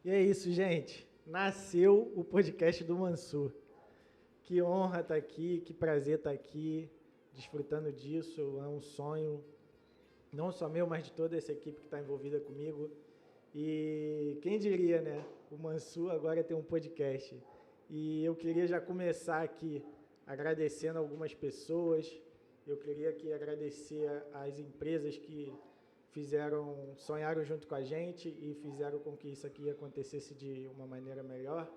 E é isso, gente. Nasceu o podcast do Mansur. Que honra estar aqui, que prazer estar aqui, desfrutando disso. É um sonho, não só meu, mas de toda essa equipe que está envolvida comigo. E quem diria, né? O Mansur agora tem um podcast. E eu queria já começar aqui agradecendo algumas pessoas. Eu queria aqui agradecer às empresas que sonharam junto com a gente e fizeram com que isso aqui acontecesse de uma maneira melhor,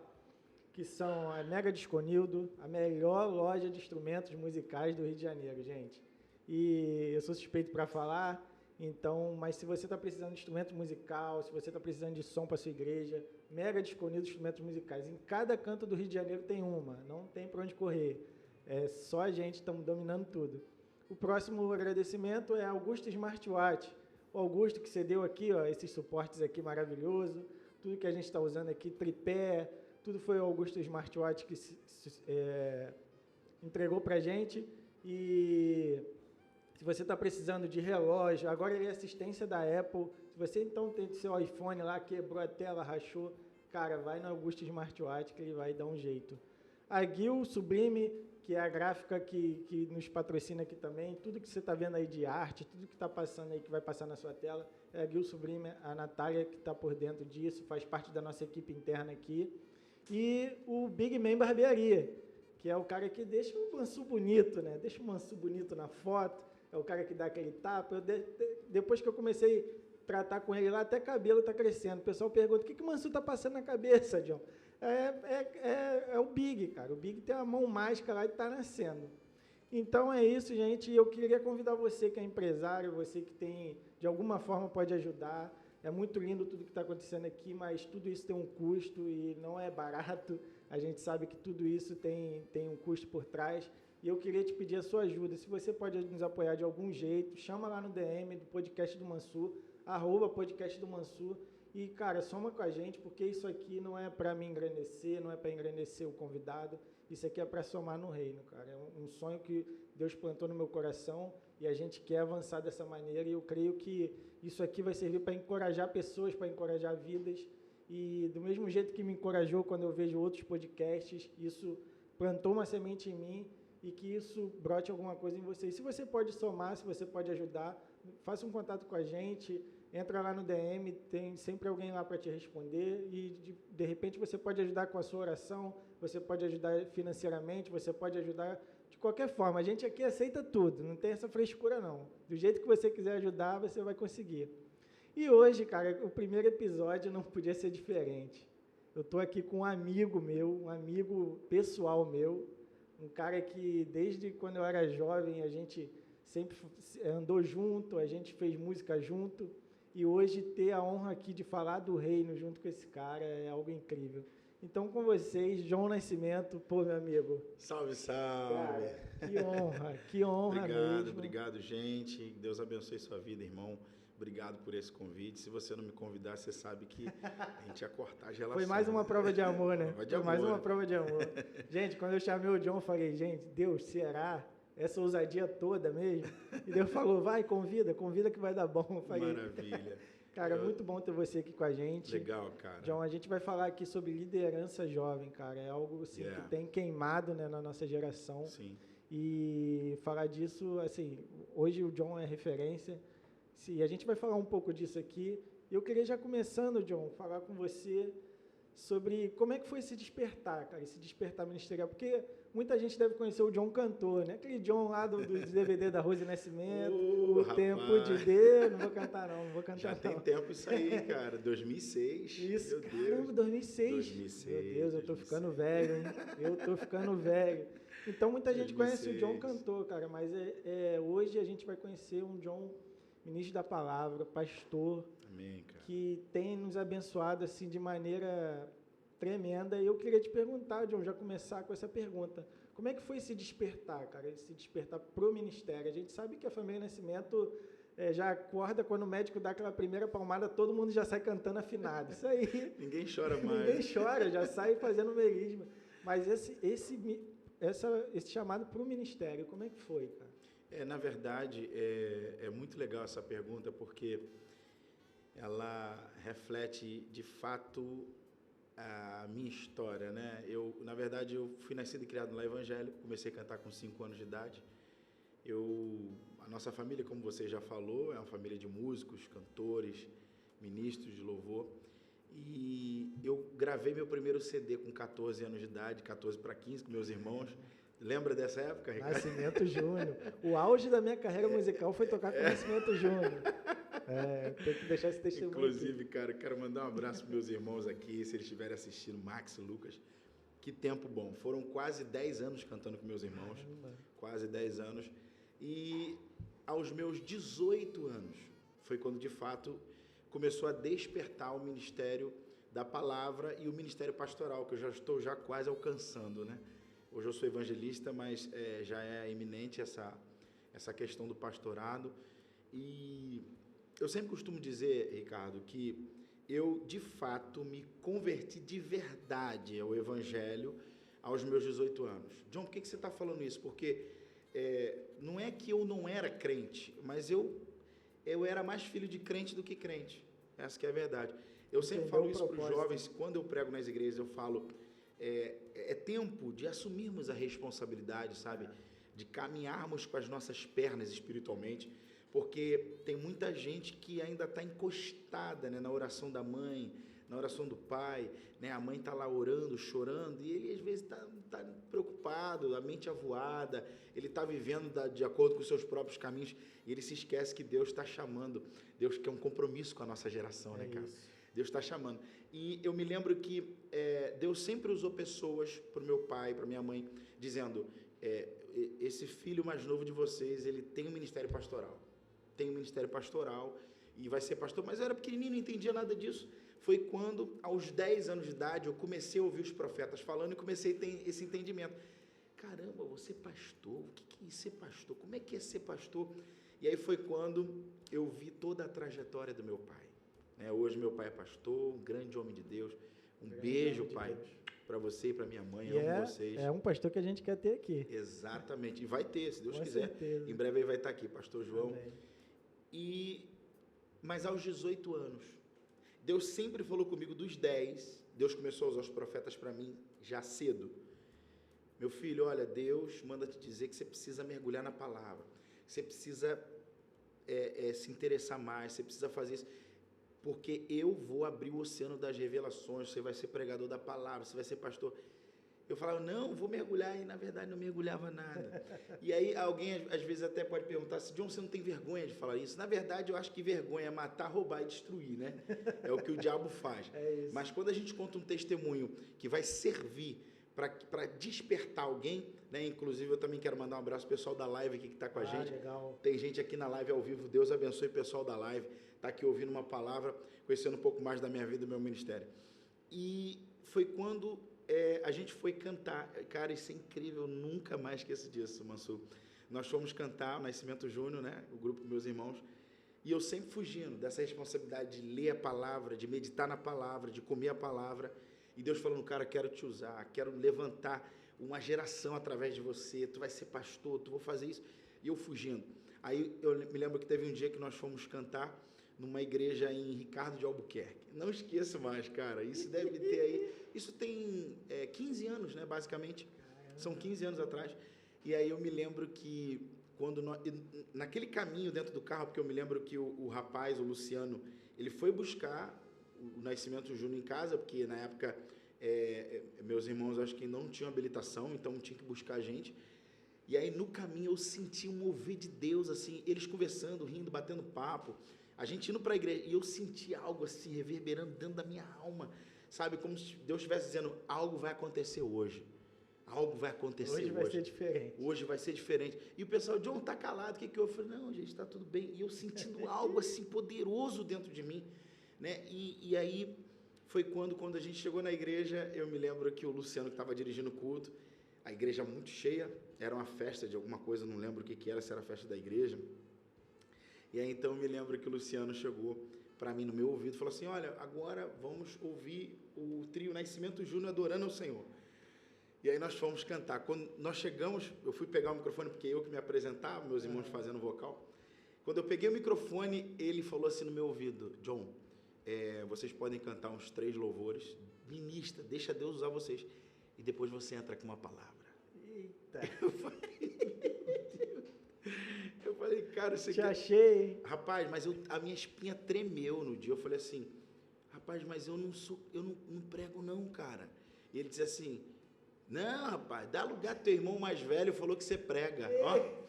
que são a Mega Disconildo, a melhor loja de instrumentos musicais do Rio de Janeiro, gente. E eu sou suspeito para falar, então, mas se você está precisando de instrumento musical, se você está precisando de som para sua igreja, Mega Disconildo Instrumentos Musicais. Em cada canto do Rio de Janeiro tem uma, não tem para onde correr. É só a gente, estamos dominando tudo. O próximo agradecimento é Augusto Smartwatch. O Augusto que cedeu aqui, ó, esses suportes aqui maravilhoso, tudo que a gente está usando aqui, tripé, tudo foi o Augusto Smartwatch que entregou para a gente. E se você está precisando de relógio, agora ele é assistência da Apple. Se você então tem seu iPhone lá, quebrou a tela, rachou, cara, vai no Augusto Smartwatch que ele vai dar um jeito. A Gil Sublime, que é a gráfica que nos patrocina aqui também, tudo que você está vendo aí de arte, tudo que está passando aí, que vai passar na sua tela, é a Gil Sublime, a Natália que está por dentro disso, faz parte da nossa equipe interna aqui. E o Big Man Barbearia, que é o cara que deixa o Mansur bonito, né? Deixa o Mansur bonito na foto, é o cara que dá aquele tapa. Depois que eu comecei a tratar com ele lá, até cabelo está crescendo. O pessoal pergunta, o que o Mansur está passando na cabeça, John? É o Big, cara. O Big tem uma mão mágica lá e está nascendo. Então é isso, gente. Eu queria convidar você que é empresário, você que tem, de alguma forma pode ajudar. É muito lindo tudo que está acontecendo aqui, mas tudo isso tem um custo e não é barato. A gente sabe que tudo isso tem um custo por trás. E eu queria te pedir a sua ajuda. Se você pode nos apoiar de algum jeito, chama lá no DM do Podcast do Mansur, @Podcast do Mansur. E, cara, soma com a gente, porque isso aqui não é para me engrandecer, não é para engrandecer o convidado. Isso aqui é para somar no reino, cara. É um sonho que Deus plantou no meu coração e a gente quer avançar dessa maneira. E eu creio que isso aqui vai servir para encorajar pessoas, para encorajar vidas. E do mesmo jeito que me encorajou quando eu vejo outros podcasts, isso plantou uma semente em mim e que isso brote alguma coisa em você. E se você pode somar, se você pode ajudar, faça um contato com a gente. Entra lá no DM, tem sempre alguém lá para te responder e de repente você pode ajudar com a sua oração, você pode ajudar financeiramente, você pode ajudar de qualquer forma. A gente aqui aceita tudo, não tem essa frescura não. Do jeito que você quiser ajudar, você vai conseguir. E hoje, cara, o primeiro episódio não podia ser diferente. Eu estou aqui com um amigo meu, um amigo pessoal meu, um cara que desde quando eu era jovem a gente sempre andou junto, a gente fez música junto. E hoje ter a honra aqui de falar do reino junto com esse cara é algo incrível. Então, com vocês, João Nascimento, pô, meu amigo. Salve, salve. Cara, que honra mesmo. Obrigado, gente. Deus abençoe sua vida, irmão. Obrigado por esse convite. Se você não me convidar, você sabe que a gente ia cortar a gelação. Foi mais uma prova de amor, né? Foi mais uma prova de amor. Gente, quando eu chamei o John, eu falei, gente, Deus, será? Essa ousadia toda mesmo. E Deus falou, vai, convida que vai dar bom. Eu falei, maravilha. Cara, muito bom ter você aqui com a gente. Legal, cara. John, a gente vai falar aqui sobre liderança jovem, cara. É algo assim, que tem queimado, né, na nossa geração. Sim. E falar disso, assim, hoje o John é referência. E a gente vai falar um pouco disso aqui. Eu queria já começando, John, falar com você sobre como é que foi esse despertar, cara, esse despertar ministerial, porque muita gente deve conhecer o John cantor, né? Aquele John lá do DVD da Rose Nascimento, o rapaz. Tempo de Deus, não vou cantar não. Já tem tempo isso aí, cara, 2006. Isso, meu caramba, Deus. 2006. Meu Deus, eu tô ficando velho, hein? Eu tô ficando velho. Então, muita gente 2006. conhece o John cantor, cara, mas hoje a gente vai conhecer um John ministro da palavra, pastor, Amém, cara. que tem nos abençoado assim de maneira tremenda. E eu queria te perguntar, John, já começar com essa pergunta. Como é que foi esse despertar, cara? Esse despertar pro ministério? A gente sabe que a família Nascimento já acorda quando o médico dá aquela primeira palmada, todo mundo já sai cantando afinado. Isso aí. Ninguém chora mais. Ninguém chora, já sai fazendo melisma. Mas esse chamado pro ministério, como é que foi, cara? Na verdade, é muito legal essa pergunta, porque ela reflete de fato a minha história, né? Na verdade, eu fui nascido e criado no lar evangélico, comecei a cantar com 5 anos de idade. A nossa família, como você já falou, é uma família de músicos, cantores, ministros de louvor. E eu gravei meu primeiro CD com 14 anos de idade, 14 para 15, com meus irmãos. Lembra dessa época, Ricardo? Nascimento Júnior. O auge da minha carreira musical foi tocar com Nascimento Júnior. Tem que deixar esse testemunho. Inclusive, aqui. cara, quero mandar um abraço para meus irmãos aqui, se eles estiverem assistindo, Max e Lucas. Que tempo bom. Foram quase 10 anos cantando com meus irmãos. Caramba. Quase 10 anos. E aos meus 18 anos, foi quando, de fato, começou a despertar o ministério da palavra e o ministério pastoral, que eu já estou quase alcançando, né? Hoje eu sou evangelista, mas já é iminente essa questão do pastorado. E eu sempre costumo dizer, Ricardo, que eu, de fato, me converti de verdade ao evangelho aos meus 18 anos. John, por que você está falando isso? Porque não é que eu não era crente, mas eu era mais filho de crente do que crente. Essa que é a verdade. Eu sempre falo isso para os jovens, quando eu prego nas igrejas, eu falo... É tempo de assumirmos a responsabilidade, sabe? De caminharmos com as nossas pernas espiritualmente, porque tem muita gente que ainda está encostada, né, na oração da mãe, na oração do pai, né? A mãe está lá orando, chorando, e ele às vezes está preocupado, a mente avoada, ele está vivendo de acordo com os seus próprios caminhos, e ele se esquece que Deus está chamando, Deus quer um compromisso com a nossa geração, né, cara? Isso. Deus está chamando. E eu me lembro que Deus sempre usou pessoas para o meu pai, para minha mãe, dizendo, esse filho mais novo de vocês, ele tem um ministério pastoral. Tem um ministério pastoral e vai ser pastor. Mas eu era pequenininho, não entendia nada disso. Foi quando, aos 10 anos de idade, eu comecei a ouvir os profetas falando e comecei a ter esse entendimento. Caramba, você é pastor? O que é ser pastor? Como é que é ser pastor? E aí foi quando eu vi toda a trajetória do meu pai. Hoje meu pai é pastor, um grande homem de Deus. Um beijo, pai, para você e para minha mãe. Amo vocês. É um pastor que a gente quer ter aqui. Exatamente. E vai ter, se Deus Com quiser. certeza. Em breve ele vai estar aqui, pastor João. Amém. Mas aos 18 anos, Deus sempre falou comigo dos 10. Deus começou a usar os profetas para mim já cedo. Meu filho, olha, Deus manda te dizer que você precisa mergulhar na palavra. Você precisa se interessar mais, você precisa fazer isso. Porque eu vou abrir o oceano das revelações, você vai ser pregador da palavra, você vai ser pastor. Eu falava, não, vou mergulhar, e na verdade não mergulhava nada. E aí alguém às vezes até pode perguntar, se John, você não tem vergonha de falar isso? Na verdade eu acho que vergonha é matar, roubar e destruir, né? É o que o diabo faz. Isso. Mas quando a gente conta um testemunho que vai servir para despertar alguém, né? Inclusive eu também quero mandar um abraço ao pessoal da live aqui que está com a gente. Legal. Tem gente aqui na live ao vivo, Deus abençoe o pessoal da live, está aqui ouvindo uma palavra, conhecendo um pouco mais da minha vida e do meu ministério. E foi quando a gente foi cantar, cara, isso é incrível, eu nunca mais esqueço disso, Mansur. Nós fomos cantar o Nascimento Júnior, né? O grupo dos meus irmãos, e eu sempre fugindo dessa responsabilidade de ler a palavra, de meditar na palavra, de comer a palavra. E Deus falando, cara, quero te usar, quero levantar uma geração através de você, tu vai ser pastor, tu vou fazer isso. E eu fugindo. Aí eu me lembro que teve um dia que nós fomos cantar numa igreja em Ricardo de Albuquerque. Não esqueço mais, cara, isso deve ter aí, isso tem 15 anos, né, basicamente. São 15 anos atrás. E aí eu me lembro que naquele caminho dentro do carro, porque eu me lembro que o rapaz, o Luciano, ele foi buscar o Nascimento Júnior em casa, porque na época meus irmãos acho que não tinham habilitação, então tinha que buscar a gente. E aí no caminho eu senti um mover de Deus, assim, eles conversando, rindo, batendo papo, a gente indo para a igreja, e eu senti algo assim, reverberando dentro da minha alma, sabe, como se Deus estivesse dizendo, algo vai acontecer hoje. Algo vai acontecer hoje. Hoje vai ser diferente. Hoje vai ser diferente. E o pessoal, John, tá calado, o que eu falei? Não, gente, está tudo bem. E eu sentindo algo assim poderoso dentro de mim, né? E aí foi quando a gente chegou na igreja, eu me lembro que o Luciano que estava dirigindo o culto, a igreja muito cheia, era uma festa de alguma coisa, não lembro o que era, se era a festa da igreja. E aí então eu me lembro que o Luciano chegou para mim no meu ouvido e falou assim, olha, agora vamos ouvir o trio Nascimento Júnior adorando ao Senhor. E aí nós fomos cantar. Quando nós chegamos, eu fui pegar o microfone, porque eu que me apresentava, meus irmãos fazendo vocal. Quando eu peguei o microfone, ele falou assim no meu ouvido, John, vocês podem cantar uns 3 louvores, ministra, deixa Deus usar vocês, e depois você entra com uma palavra. Eita. Eu falei, cara, você Te achei, hein? Rapaz, mas a minha espinha tremeu no dia. Eu falei assim, rapaz, mas eu não prego não, cara. E ele disse assim, não, rapaz, dá lugar pro teu irmão mais velho, falou que você prega. Ó.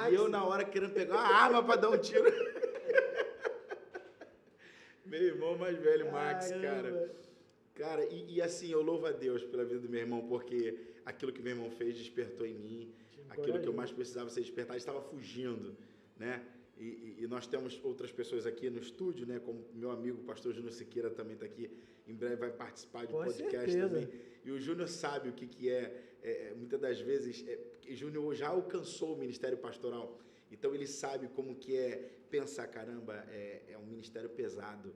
E eu na hora querendo pegar uma arma para dar um tiro. Meu irmão mais velho, Max, cara. Cara, e assim, eu louvo a Deus pela vida do meu irmão, porque aquilo que meu irmão fez despertou em mim. Aquilo que eu mais precisava ser despertado, estava fugindo, né? E nós temos outras pessoas aqui no estúdio, né? Como meu amigo, o pastor Júnior Siqueira, também está aqui. Em breve vai participar de um podcast também. E o Júnior sabe o que é. Muitas das vezes, Júnior já alcançou o ministério pastoral. Então, ele sabe como que é pensar, caramba, é um ministério pesado.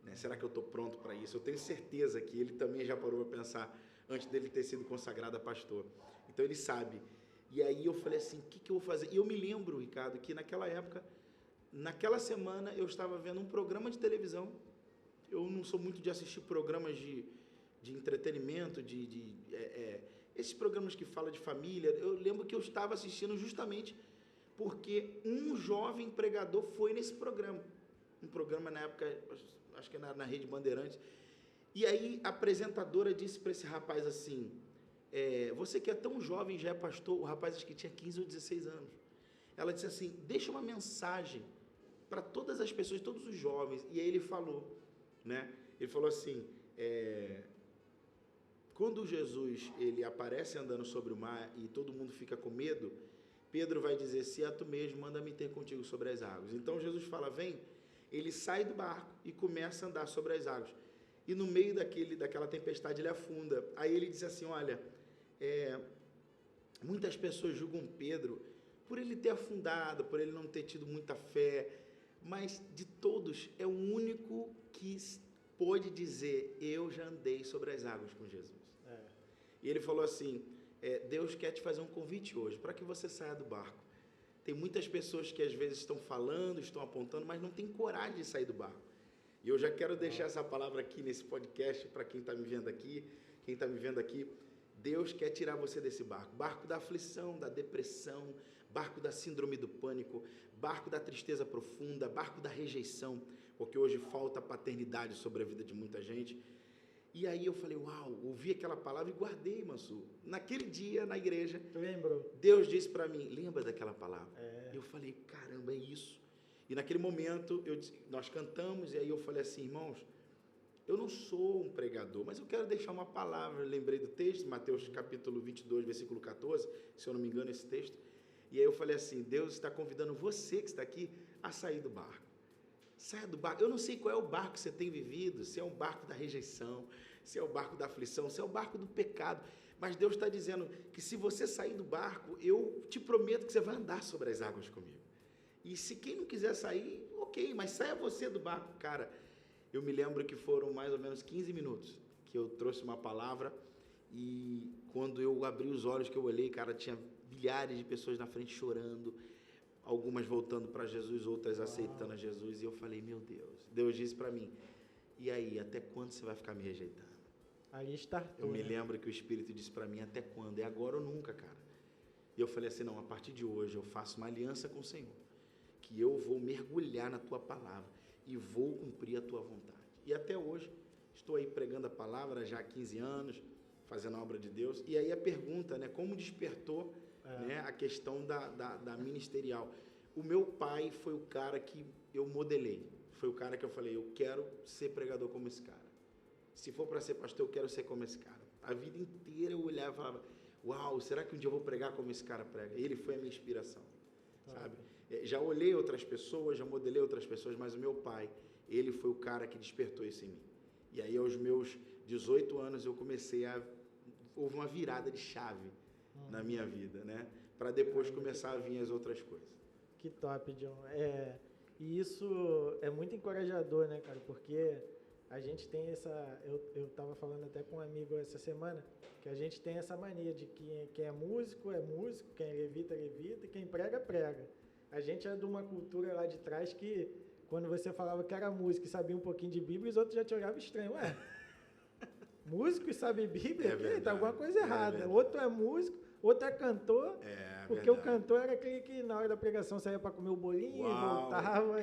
Né? Será que eu estou pronto para isso? Eu tenho certeza que ele também já parou para pensar antes dele ter sido consagrado a pastor. Então, ele sabe. E aí eu falei assim, o que eu vou fazer? E eu me lembro, Ricardo, que naquela época, naquela semana, eu estava vendo um programa de televisão. Eu não sou muito de assistir programas de entretenimento, esses programas que falam de família. Eu lembro que eu estava assistindo justamente porque um jovem pregador foi nesse programa. Um programa na época, acho que era na Rede Bandeirantes. E aí a apresentadora disse para esse rapaz assim, você que é tão jovem, já é pastor, o rapaz acho que tinha 15 ou 16 anos. Ela disse assim, deixa uma mensagem para todas as pessoas, todos os jovens. E aí ele falou, né? Ele falou assim, quando Jesus ele aparece andando sobre o mar e todo mundo fica com medo, Pedro vai dizer, se é tu mesmo, manda-me ter contigo sobre as águas. Então Jesus fala, vem, ele sai do barco e começa a andar sobre as águas. E no meio daquela tempestade ele afunda. Aí ele diz assim, olha, muitas pessoas julgam Pedro por ele ter afundado, por ele não ter tido muita fé, mas de todos é o único que pôde dizer, eu já andei sobre as águas com Jesus. E ele falou assim, Deus quer te fazer um convite hoje, para que você saia do barco. Tem muitas pessoas que às vezes estão falando, estão apontando, mas não tem coragem de sair do barco. E eu já quero deixar essa palavra aqui nesse podcast, para quem está me vendo aqui, Deus quer tirar você desse barco. Barco da aflição, da depressão, barco da síndrome do pânico, barco da tristeza profunda, barco da rejeição, porque hoje falta paternidade sobre a vida de muita gente. E aí eu falei, uau, ouvi aquela palavra e guardei, Mansu. Naquele dia, na igreja, Deus disse para mim, lembra daquela palavra? Eu falei, caramba, é isso. E naquele momento, nós cantamos, e aí eu falei assim, irmãos, eu não sou um pregador, mas eu quero deixar uma palavra. Eu lembrei do texto, Mateus capítulo 22, versículo 14, se eu não me engano, esse texto. E aí eu falei assim, Deus está convidando você que está aqui a sair do barco. Saia do barco. Eu não sei qual é o barco que você tem vivido, se é um barco da rejeição, se é o barco da aflição, se é o barco do pecado. Mas Deus está dizendo que se você sair do barco, eu te prometo que você vai andar sobre as águas comigo. E se quem não quiser sair, ok, mas saia você do barco. Cara, eu me lembro que foram mais ou menos 15 minutos que eu trouxe uma palavra e quando eu abri os olhos, que eu olhei, cara, tinha milhares de pessoas na frente chorando, algumas voltando para Jesus, outras aceitando a Jesus, e eu falei, meu Deus. Deus disse para mim, e aí, até quando você vai ficar me rejeitando? Aí startou, eu me lembro que o Espírito disse para mim, até quando? É agora ou nunca, cara. E eu falei assim, não, a partir de hoje eu faço uma aliança com o Senhor, que eu vou mergulhar na tua palavra e vou cumprir a tua vontade. E até hoje, estou aí pregando a palavra já há 15 anos, fazendo a obra de Deus. E aí a pergunta, né, como despertou né, a questão da ministerial. O meu pai foi o cara que eu modelei. Foi o cara que eu falei, eu quero ser pregador como esse cara. Se for para ser pastor, eu quero ser como esse cara. A vida inteira eu olhava e falava, uau, será que um dia eu vou pregar como esse cara prega? Ele foi a minha inspiração, sabe? Já olhei outras pessoas, já modelei outras pessoas, mas o meu pai, ele foi o cara que despertou isso em mim. E aí, aos meus 18 anos, eu comecei houve uma virada de chave na minha vida, né? Para depois começar a vir as outras coisas. Que top, John. E isso é muito encorajador, né, cara? Porque a gente tem eu estava falando até com um amigo essa semana, que a gente tem essa mania de que quem é músico, quem levita, levita, e quem prega, prega. A gente é de uma cultura lá de trás que quando você falava que era músico e sabia um pouquinho de Bíblia, os outros já te olhavam estranho. Ué, músico e sabe Bíblia? Tá alguma coisa errada. Outro é músico, outro é cantor, porque verdade. O cantor era aquele que na hora da pregação saía para comer o bolinho e voltava.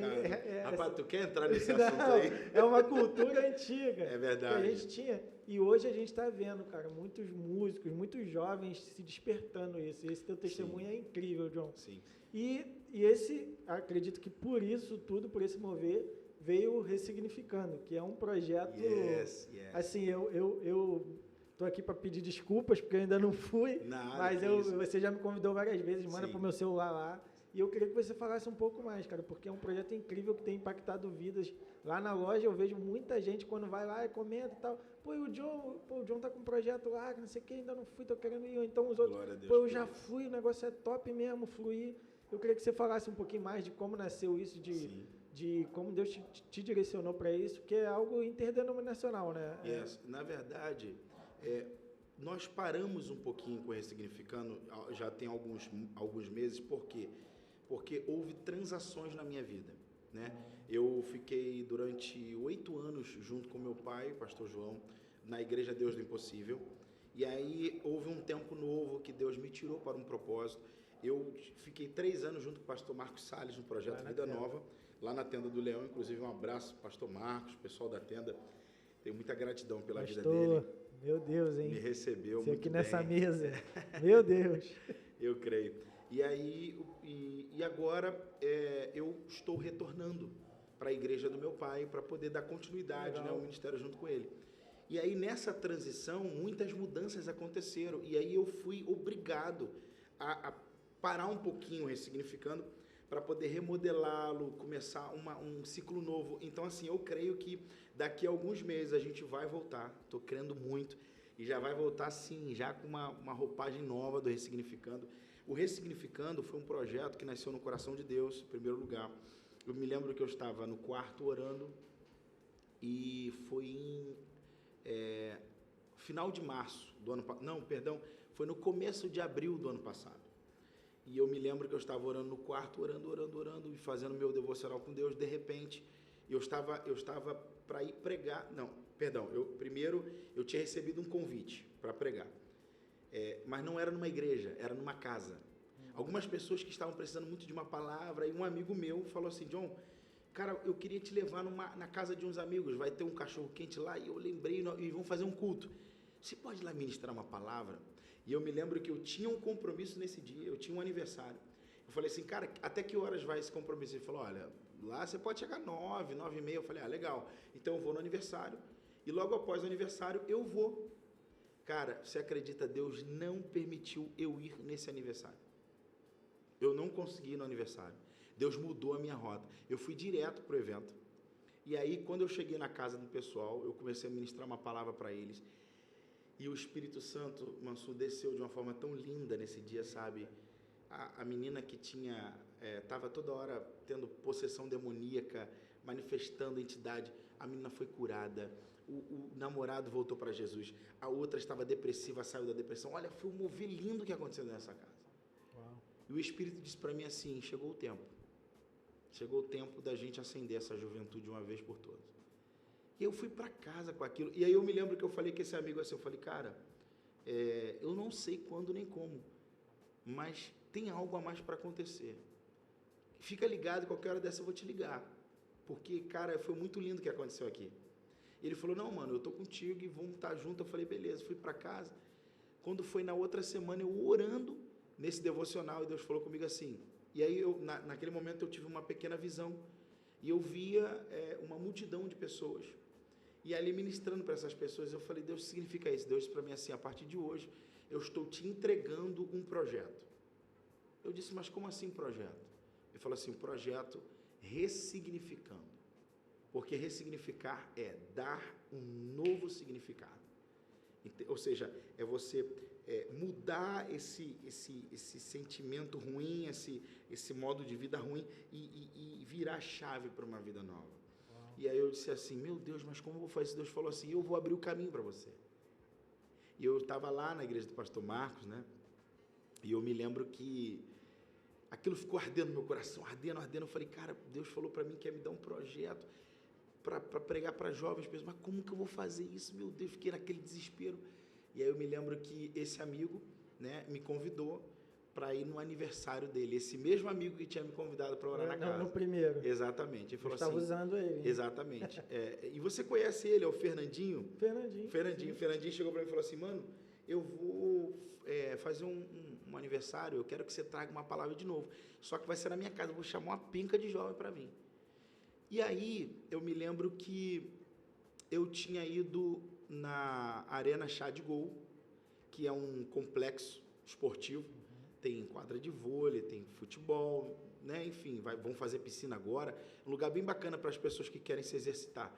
Rapaz, tu quer entrar nesse assunto aí? É uma cultura antiga. É verdade. Que a gente tinha. E hoje a gente está vendo, cara, muitos músicos, muitos jovens se despertando isso. Esse teu testemunho é incrível, John. Sim. E esse, acredito que por isso tudo, por esse mover, veio Ressignificando, que é um projeto... Yes. Assim, eu tô aqui para pedir desculpas, porque eu ainda não fui, mas você já me convidou várias vezes, manda pro meu celular lá. E eu queria que você falasse um pouco mais, cara, porque é um projeto incrível que tem impactado vidas. Lá na loja eu vejo muita gente, quando vai lá e comenta e tal, pô, o John tá com um projeto lá, não sei o que, ainda não fui, tô querendo ir. Então os outros, pô, eu já fui, o negócio é top mesmo, fluir. Eu queria que você falasse um pouquinho mais de como nasceu isso, de como Deus te direcionou para isso, que é algo interdenominacional, né? Na verdade, nós paramos um pouquinho com Ressignificando, já tem alguns meses, por quê? Porque houve transações na minha vida, né? Eu fiquei durante 8 anos junto com meu pai, pastor João, na Igreja Deus do Impossível, e aí houve um tempo novo que Deus me tirou para um propósito. Eu fiquei 3 anos junto com o pastor Marcos Salles no projeto Vida Nova, lá na Tenda do Leão. Inclusive, um abraço, pastor Marcos, pessoal da tenda. Tenho muita gratidão pela vida dele. Meu Deus, hein? Me recebeu muito aqui bem. Nessa mesa. Meu Deus. Eu creio. E aí, agora eu estou retornando para a igreja do meu pai para poder dar continuidade, né, ao ministério junto com ele. E aí, nessa transição, muitas mudanças aconteceram. E aí eu fui obrigado a parar um pouquinho Ressignificando para poder remodelá-lo, começar um ciclo novo. Então, assim, eu creio que daqui a alguns meses a gente vai voltar, estou crendo muito, e já vai voltar, sim, já com uma roupagem nova do Ressignificando. O Ressignificando foi um projeto que nasceu no coração de Deus, em primeiro lugar. Eu me lembro que eu estava no quarto orando, e foi em final de março do ano passado, não, perdão, foi no começo de abril do ano passado. E eu me lembro que eu estava orando no quarto, orando e fazendo meu devocional com Deus. De repente, eu estava para ir pregar. Não, perdão. Primeiro eu tinha recebido um convite para pregar, mas não era numa igreja, era numa casa. Algumas pessoas que estavam precisando muito de uma palavra, e um amigo meu falou assim: John, cara, eu queria te levar na casa de uns amigos, vai ter um cachorro quente lá, e eu lembrei, e vão fazer um culto. Você pode ir lá ministrar uma palavra? E eu me lembro que eu tinha um compromisso nesse dia, eu tinha um aniversário. Eu falei assim, cara, até que horas vai esse compromisso? Ele falou, olha, lá você pode chegar 9, 9h30. Eu falei, legal. Então eu vou no aniversário, e logo após o aniversário eu vou. Cara, você acredita, Deus não permitiu eu ir nesse aniversário. Eu não consegui ir no aniversário. Deus mudou a minha rota. Eu fui direto para o evento. E aí, quando eu cheguei na casa do pessoal, eu comecei a ministrar uma palavra para eles. E o Espírito Santo, Mansur, desceu de uma forma tão linda nesse dia, sabe? A menina que estava toda hora tendo possessão demoníaca, manifestando entidade, a menina foi curada. O namorado voltou para Jesus. A outra estava depressiva, saiu da depressão. Olha, foi um mover lindo que aconteceu nessa casa. Uau. E o Espírito disse para mim assim, chegou o tempo. Chegou o tempo da gente acender essa juventude de uma vez por todas. E eu fui para casa com aquilo. E aí eu me lembro que eu falei com esse amigo assim, eu falei, cara, eu não sei quando nem como, mas tem algo a mais para acontecer. Fica ligado, qualquer hora dessa eu vou te ligar. Porque, cara, foi muito lindo o que aconteceu aqui. Ele falou, não, mano, eu tô contigo e vamos estar junto. Eu falei, beleza, fui para casa. Quando foi na outra semana, eu orando nesse devocional, e Deus falou comigo assim. E aí, naquele momento, eu tive uma pequena visão. E eu via uma multidão de pessoas. E ali, ministrando para essas pessoas, eu falei, Deus, significa isso. Deus disse para mim assim, a partir de hoje, eu estou te entregando um projeto. Eu disse, mas como assim projeto? Ele falou assim, um projeto ressignificando. Porque ressignificar é dar um novo significado. Ou seja, é você mudar esse sentimento ruim, esse modo de vida ruim e virar a chave para uma vida nova. Uau. E aí eu disse assim, meu Deus, mas como eu vou fazer isso? Deus falou assim, eu vou abrir o caminho para você. E eu estava lá na igreja do pastor Marcos, né? E eu me lembro que aquilo ficou ardendo no meu coração, ardendo, ardendo. Eu falei, cara, Deus falou para mim que ia me dar um projeto para pregar para jovens pessoas, mas como que eu vou fazer isso? Meu Deus, fiquei naquele desespero. E aí eu me lembro que esse amigo, né, me convidou para ir no aniversário dele. Esse mesmo amigo que tinha me convidado para orar na casa. No primeiro. Exatamente. Ele falou estava assim, usando ele. Exatamente. E você conhece ele, é o Fernandinho? Fernandinho chegou para mim e falou assim, mano, eu vou fazer um aniversário, eu quero que você traga uma palavra de novo. Só que vai ser na minha casa, eu vou chamar uma pinca de jovem para mim. E aí, eu me lembro que eu tinha ido na Arena Chá de Gol, que é um complexo esportivo, tem quadra de vôlei, tem futebol, né? Enfim, vão fazer piscina agora, um lugar bem bacana para as pessoas que querem se exercitar.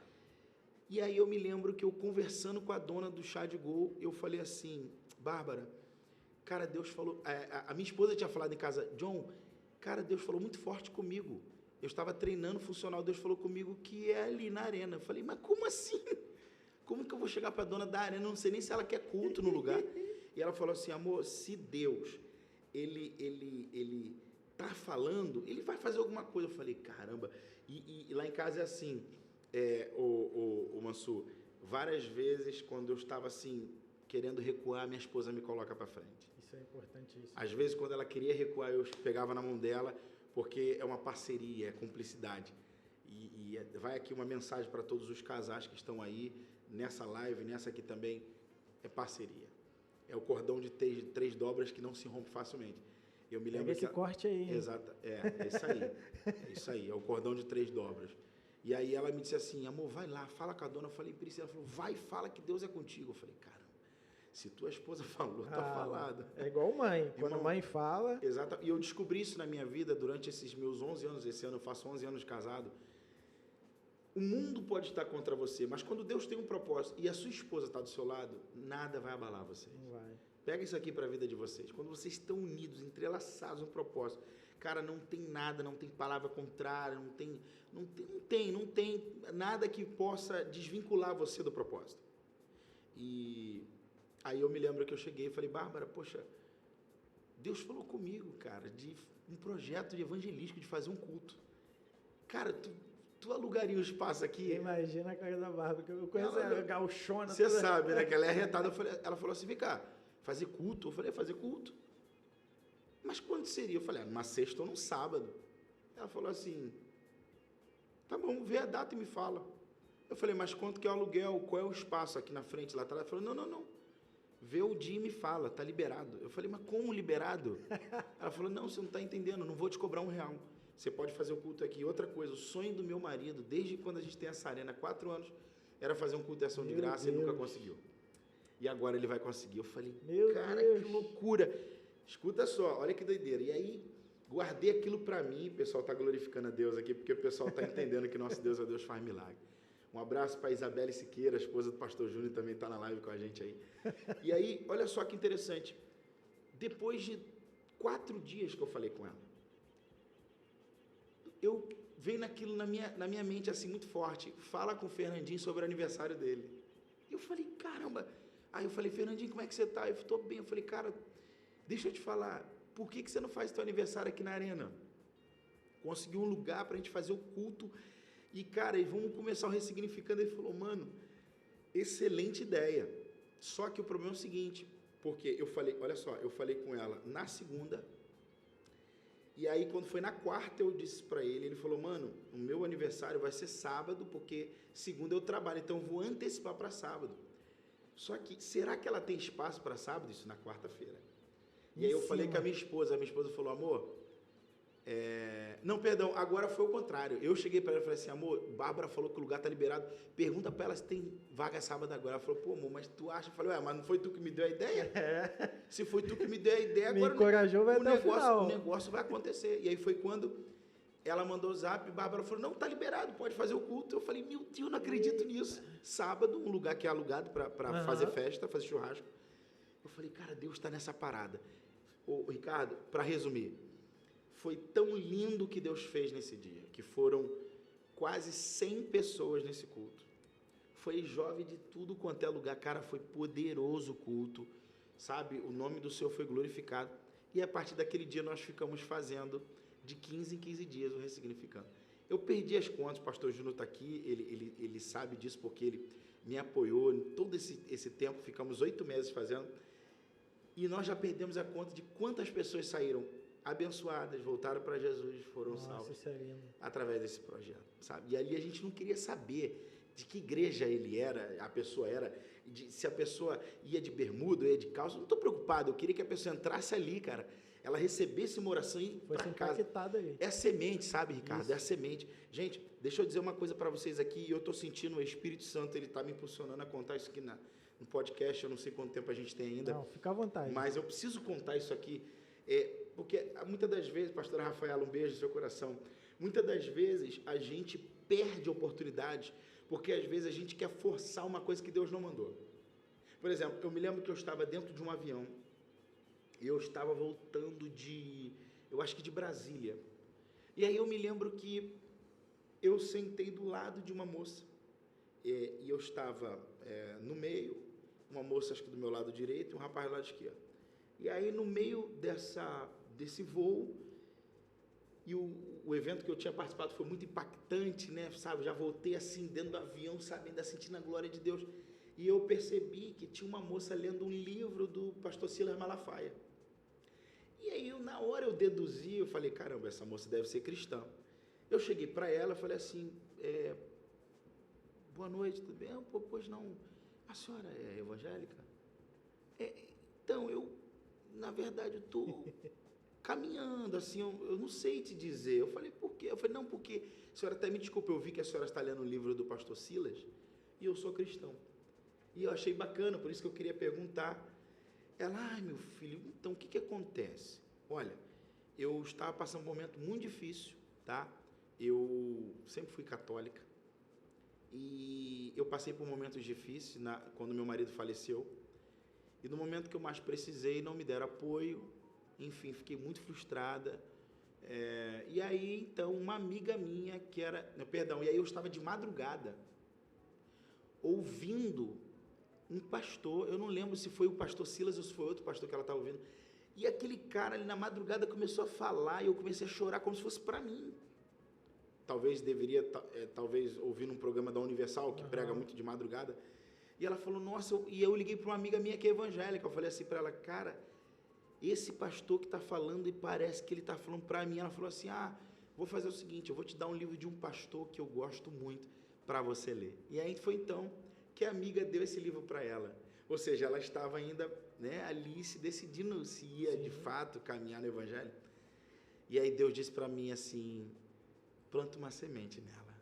E aí eu me lembro que eu conversando com a dona do Chá de Gol, eu falei assim, Bárbara, cara, Deus falou, a minha esposa tinha falado em casa, John, cara, Deus falou muito forte comigo. Eu estava treinando funcional, Deus falou comigo que é ali na arena. Eu falei, mas como assim? Como que eu vou chegar para a dona da arena? Eu não sei nem se ela quer culto no lugar. E ela falou assim, amor, se Deus, ele tá falando, ele vai fazer alguma coisa. Eu falei, caramba. E lá em casa é assim, o Mansur, várias vezes quando eu estava assim, querendo recuar, minha esposa me coloca para frente. Isso é importantíssimo. Às vezes, quando ela queria recuar, eu pegava na mão dela, porque é uma parceria, é cumplicidade. E vai aqui uma mensagem para todos os casais que estão aí, nessa live, nessa aqui também, é parceria. É o cordão de 3 dobras que não se rompe facilmente. Eu me lembro esse corte aí. Exato, é isso aí, é o cordão de 3 dobras. E aí ela me disse assim, amor, vai lá, fala com a dona. Eu falei, Priscila, ela falou, vai, fala que Deus é contigo. Eu falei, caramba, se tua esposa falou, tá falado. É igual mãe, quando a mãe fala... Exato, e eu descobri isso na minha vida durante esses meus 11 anos, esse ano eu faço 11 anos de casado. O mundo pode estar contra você, mas quando Deus tem um propósito e a sua esposa está do seu lado, nada vai abalar vocês. Não vai. Pega isso aqui para a vida de vocês. Quando vocês estão unidos, entrelaçados no propósito, cara, não tem nada, não tem palavra contrária, não tem nada que possa desvincular você do propósito. E aí eu me lembro que eu cheguei e falei, Bárbara, poxa, Deus falou comigo, cara, de um projeto de evangelístico, de fazer um culto. Cara, tu alugaria o espaço aqui? Imagina a cara da Bárbara, que eu conheço a gauchona. Você sabe, né, que ela é arretada. Ela falou assim, vem cá, fazer culto? Eu falei, fazer culto? Mas quando seria? Eu falei, numa sexta ou num sábado. Ela falou assim, tá bom, vê a data e me fala. Eu falei, mas quanto que é o aluguel? Qual é o espaço aqui na frente, lá atrás? Ela falou, não. Vê o dia e me fala, tá liberado. Eu falei, mas como liberado? Ela falou, não, você não está entendendo, não vou te cobrar R$1. Você pode fazer o culto aqui. Outra coisa, o sonho do meu marido, desde quando a gente tem essa arena, 4 anos, era fazer um culto de ação de graça e ele nunca conseguiu. E agora ele vai conseguir. Eu falei, cara, que loucura. Escuta só, olha que doideira. E aí, guardei aquilo para mim. O pessoal está glorificando a Deus aqui, porque o pessoal está entendendo que nosso Deus é Deus faz milagre. Um abraço para Isabelle Siqueira, a esposa do pastor Júnior, também está na live com a gente aí. E aí, olha só que interessante. Depois de 4 dias que eu falei com ela, eu veio naquilo na minha mente assim muito forte. Fala com o Fernandinho sobre o aniversário dele. E eu falei, caramba. Aí eu falei, Fernandinho, como é que você está? Eu estou bem. Eu falei, cara, deixa eu te falar, por que você não faz teu aniversário aqui na arena? Conseguiu um lugar para a gente fazer o culto. E, cara, vamos começar o ressignificando. Ele falou, mano, excelente ideia. Só que o problema é o seguinte, porque eu falei, olha só, eu falei com ela na segunda, e aí quando foi na quarta eu disse para ele falou, mano, o meu aniversário vai ser sábado, porque segunda eu trabalho, então eu vou antecipar para sábado. Só que, será que ela tem espaço para sábado? Isso na quarta-feira. E aí eu falei com a minha esposa falou, amor, não, perdão, agora foi o contrário. Eu cheguei para ela e falei assim, amor, Bárbara falou que o lugar tá liberado, pergunta para ela se tem vaga sábado agora. Ela falou, pô, amor, mas tu acha? Eu falei, mas não foi tu que me deu a ideia? Se foi tu que me deu a ideia, agora me encorajou, vai até o final. O negócio vai acontecer. E aí foi quando ela mandou o zap, Bárbara falou, não, tá liberado, pode fazer o culto. Eu falei, meu Deus, não acredito nisso. Sábado, um lugar que é alugado para fazer festa, fazer churrasco. Eu falei, cara, Deus está nessa parada. Ô, Ricardo, para resumir, foi tão lindo o que Deus fez nesse dia, que foram quase 100 pessoas nesse culto. Foi jovem de tudo quanto é lugar, cara, foi poderoso o culto, sabe? O nome do Senhor foi glorificado. E a partir daquele dia nós ficamos fazendo de 15 em 15 dias o Ressignificando. Eu perdi as contas, o pastor Júnior está aqui, ele sabe disso porque ele me apoiou em todo esse tempo, ficamos 8 meses fazendo, e nós já perdemos a conta de quantas pessoas saíram abençoadas, voltaram para Jesus, foram salvas através desse projeto, sabe? E ali a gente não queria saber de que igreja a pessoa era, se a pessoa ia de bermuda, ia de calça, não estou preocupado, eu queria que a pessoa entrasse ali, cara, ela recebesse uma oração e ia para casa. Ali. É a semente, sabe, Ricardo? Isso. É a semente. Gente, deixa eu dizer uma coisa para vocês aqui, e eu estou sentindo o Espírito Santo, ele está me impulsionando a contar isso aqui no podcast, eu não sei quanto tempo a gente tem ainda. Não, fica à vontade. Mas eu preciso contar isso aqui, porque muitas das vezes, pastora Rafaela, um beijo no seu coração, muitas das vezes a gente perde oportunidades, porque às vezes a gente quer forçar uma coisa que Deus não mandou. Por exemplo, eu me lembro que eu estava dentro de um avião, e eu estava voltando eu acho que de Brasília, e aí eu me lembro que eu sentei do lado de uma moça, e eu estava no meio, uma moça acho que do meu lado direito e um rapaz do lado esquerdo. E aí no meio desse voo, e o evento que eu tinha participado foi muito impactante, né, sabe, já voltei assim dentro do avião, sabe, ainda sentindo a glória de Deus, e eu percebi que tinha uma moça lendo um livro do pastor Silas Malafaia. E aí na hora eu deduzi, eu falei, caramba, essa moça deve ser cristã. Eu cheguei para ela, falei assim, boa noite, tudo bem? Pois não, a senhora é evangélica? Então, na verdade, eu estou caminhando, assim, eu não sei te dizer. Eu falei, por quê? Eu falei, não, porque, a senhora até me desculpa, eu vi que a senhora está lendo o livro do pastor Silas, e eu sou cristão. E eu achei bacana, por isso que eu queria perguntar. Ela, meu filho, então, o que acontece? Olha, eu estava passando um momento muito difícil, tá? Eu sempre fui católica, e eu passei por momentos difíceis quando meu marido faleceu, e no momento que eu mais precisei, não me deram apoio, enfim, fiquei muito frustrada, e aí, então, uma amiga minha e aí eu estava de madrugada, ouvindo um pastor, eu não lembro se foi o pastor Silas ou se foi outro pastor que ela estava ouvindo, e aquele cara ali na madrugada começou a falar, e eu comecei a chorar como se fosse para mim. Talvez talvez ouvir num programa da Universal, que prega muito de madrugada, e ela falou, nossa, e eu liguei para uma amiga minha que é evangélica, eu falei assim para ela, cara, esse pastor que está falando, e parece que ele está falando para mim, ela falou assim, vou fazer o seguinte, eu vou te dar um livro de um pastor que eu gosto muito, para você ler. E aí foi então que a amiga deu esse livro para ela, ou seja, ela estava ainda, né, ali se decidindo se ia de fato caminhar no evangelho, e aí Deus disse para mim assim, planta uma semente nela.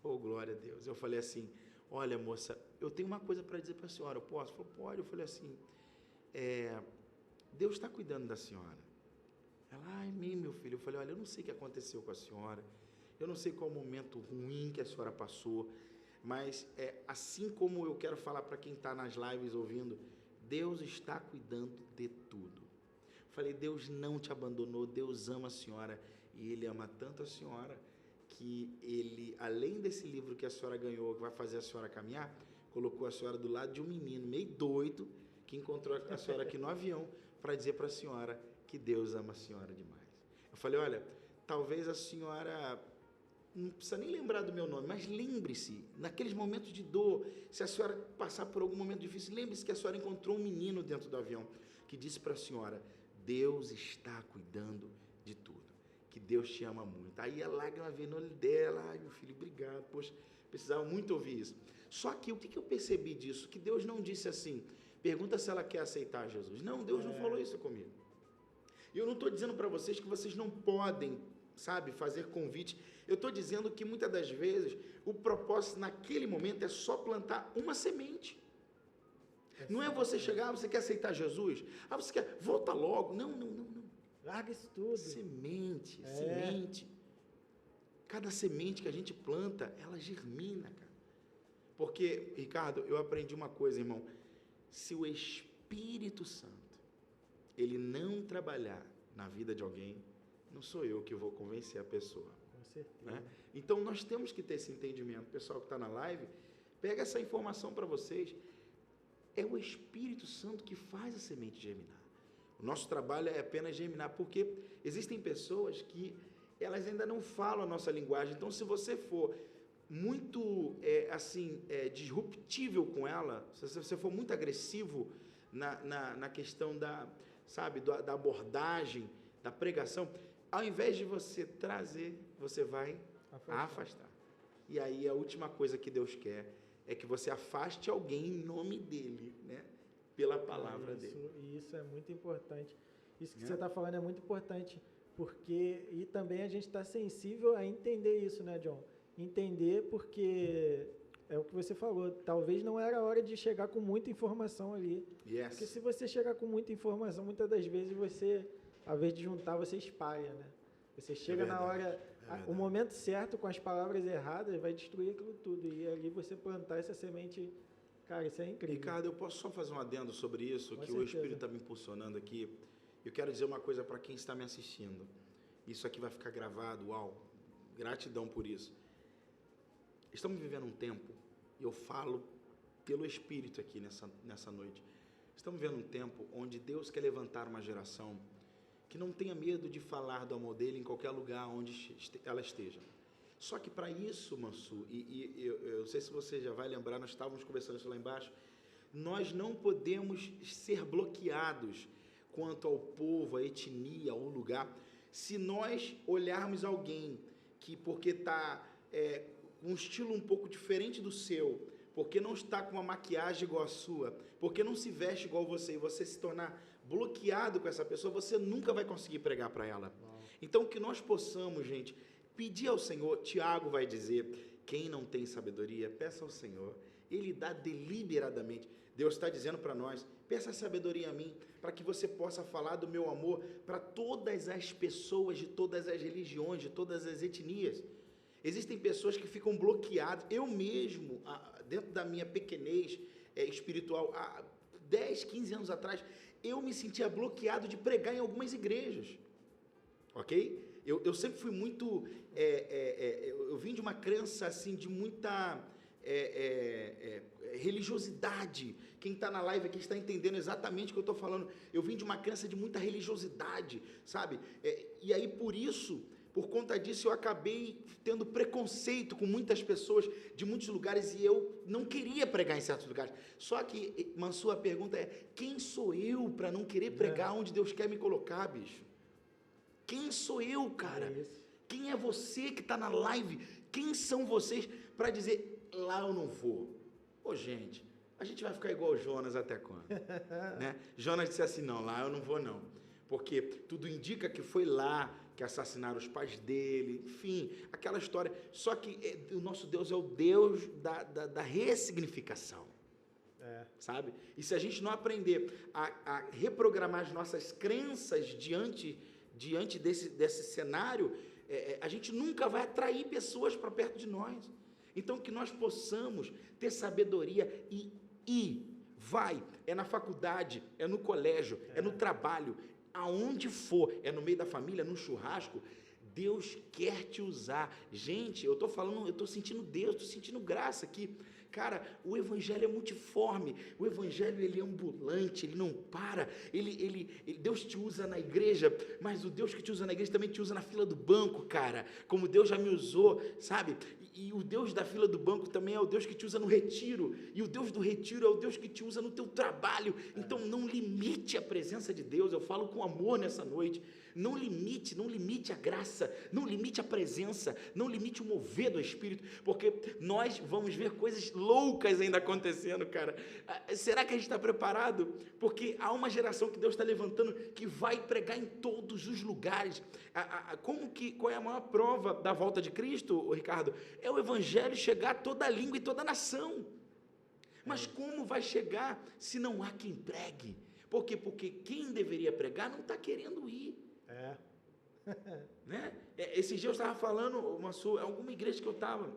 Oh, glória a Deus. Eu falei assim, olha, moça, eu tenho uma coisa para dizer para a senhora, eu posso? Ela falou, pode. Eu falei assim, Deus está cuidando da senhora. Ela, meu filho. Eu falei, olha, eu não sei o que aconteceu com a senhora, eu não sei qual momento ruim que a senhora passou, mas assim como eu quero falar para quem está nas lives ouvindo, Deus está cuidando de tudo. Eu falei, Deus não te abandonou, Deus ama a senhora, e Ele ama tanto a senhora, que Ele, além desse livro que a senhora ganhou, que vai fazer a senhora caminhar, colocou a senhora do lado de um menino meio doido, que encontrou a senhora aqui no avião, para dizer para a senhora que Deus ama a senhora demais. Eu falei, olha, talvez a senhora não precisa nem lembrar do meu nome, mas lembre-se, naqueles momentos de dor, se a senhora passar por algum momento difícil, lembre-se que a senhora encontrou um menino dentro do avião, que disse para a senhora, Deus está cuidando de tudo, que Deus te ama muito. Aí a lágrima veio no olho dela, ai meu filho, obrigado, poxa, precisava muito ouvir isso. Só que o que eu percebi disso? Que Deus não disse assim, pergunta se ela quer aceitar Jesus. Não, Deus não falou isso comigo. E eu não estou dizendo para vocês que vocês não podem, sabe, fazer convite. Eu estou dizendo que muitas das vezes o propósito naquele momento é só plantar uma semente. Não é você chegar, você quer aceitar Jesus? Você quer, volta logo. Não. Larga isso tudo. Semente. Cada semente que a gente planta, ela germina, cara. Porque, Ricardo, eu aprendi uma coisa, irmão. Se o Espírito Santo, ele não trabalhar na vida de alguém, não sou eu que vou convencer a pessoa. Com certeza. Né? Então, nós temos que ter esse entendimento. Pessoal que está na live, pega essa informação para vocês. É o Espírito Santo que faz a semente germinar. O Nosso trabalho é apenas germinar, porque existem pessoas que elas ainda não falam a nossa linguagem. Então, se você for muito, disruptível com ela, se você for muito agressivo na questão da abordagem, da pregação, ao invés de você trazer, você vai afastar. E aí, a última coisa que Deus quer é que você afaste alguém em nome dele, né? Pela palavra dele. E isso é muito importante. Isso que você está falando é muito importante, porque, e também a gente está sensível a entender isso, né, John? Entender porque é o que você falou, talvez não era a hora de chegar com muita informação ali. Yes. Porque se você chegar com muita informação, muitas das vezes você, ao invés de juntar, você espalha, né? Você chega na hora, o momento certo, com as palavras erradas, vai destruir aquilo tudo. E ali você plantar essa semente, cara, isso é incrível. Ricardo, eu posso só fazer um adendo sobre isso, que o Espírito está me impulsionando aqui. Eu quero dizer uma coisa para quem está me assistindo. Isso aqui vai ficar gravado, uau, gratidão por isso. Estamos vivendo um tempo, e eu falo pelo Espírito aqui nessa noite, estamos vivendo um tempo onde Deus quer levantar uma geração que não tenha medo de falar do amor dele em qualquer lugar onde ela esteja. Só que para isso, Mansu, e eu não sei se você já vai lembrar, nós estávamos conversando isso lá embaixo, nós não podemos ser bloqueados quanto ao povo, à etnia, ao lugar, se nós olharmos alguém que, porque está com um estilo um pouco diferente do seu, porque não está com uma maquiagem igual a sua, porque não se veste igual você, e você se tornar bloqueado com essa pessoa, você nunca vai conseguir pregar para ela. Então, que nós possamos, gente, pedir ao Senhor. Tiago vai dizer, quem não tem sabedoria, peça ao Senhor, Ele dá deliberadamente. Deus está dizendo para nós, peça sabedoria a mim, para que você possa falar do meu amor para todas as pessoas, de todas as religiões, de todas as etnias. Existem pessoas que ficam bloqueadas. Eu mesmo, dentro da minha pequenez espiritual, há 10, 15 anos atrás, eu me sentia bloqueado de pregar em algumas igrejas, ok? Eu sempre fui muito, eu vim de uma crença assim, de muita religiosidade. Quem está na live aqui está entendendo exatamente o que eu estou falando. Eu vim de uma crença de muita religiosidade, sabe? E aí, por conta disso, eu acabei tendo preconceito com muitas pessoas de muitos lugares e eu não queria pregar em certos lugares. Só que, Mansu, a pergunta é, quem sou eu para não querer pregar onde Deus quer me colocar, bicho? Quem sou eu, cara? Quem é você que está na live? Quem são vocês para dizer, lá eu não vou? Ô, gente, a gente vai ficar igual o Jonas até quando? Né? Jonas disse assim, não, lá eu não vou não. Porque tudo indica que foi lá que assassinaram os pais dele, enfim, aquela história. Só que o nosso Deus é o Deus da ressignificação, sabe? E se a gente não aprender a reprogramar as nossas crenças diante desse cenário, a gente nunca vai atrair pessoas para perto de nós. Então, que nós possamos ter sabedoria é na faculdade, é no colégio, é no trabalho, aonde for, é no meio da família, no churrasco, Deus quer te usar. Gente, eu estou sentindo Deus, estou sentindo graça aqui. Cara, o evangelho é multiforme, o evangelho ele é ambulante, ele não para, Deus te usa na igreja, mas o Deus que te usa na igreja também te usa na fila do banco, cara, como Deus já me usou, sabe? E o Deus da fila do banco também é o Deus que te usa no retiro, e o Deus do retiro é o Deus que te usa no teu trabalho. Então não limite a presença de Deus, eu falo com amor nessa noite. Não limite a graça, não limite a presença, não limite o mover do Espírito, porque nós vamos ver coisas loucas ainda acontecendo, cara. Será que a gente está preparado? Porque há uma geração que Deus está levantando que vai pregar em todos os lugares. Qual é a maior prova da volta de Cristo, Ricardo? É o Evangelho chegar a toda língua e toda nação. Mas como vai chegar se não há quem pregue? Por quê? Porque quem deveria pregar não está querendo ir. Né? Esse dia eu estava falando, alguma igreja que eu estava,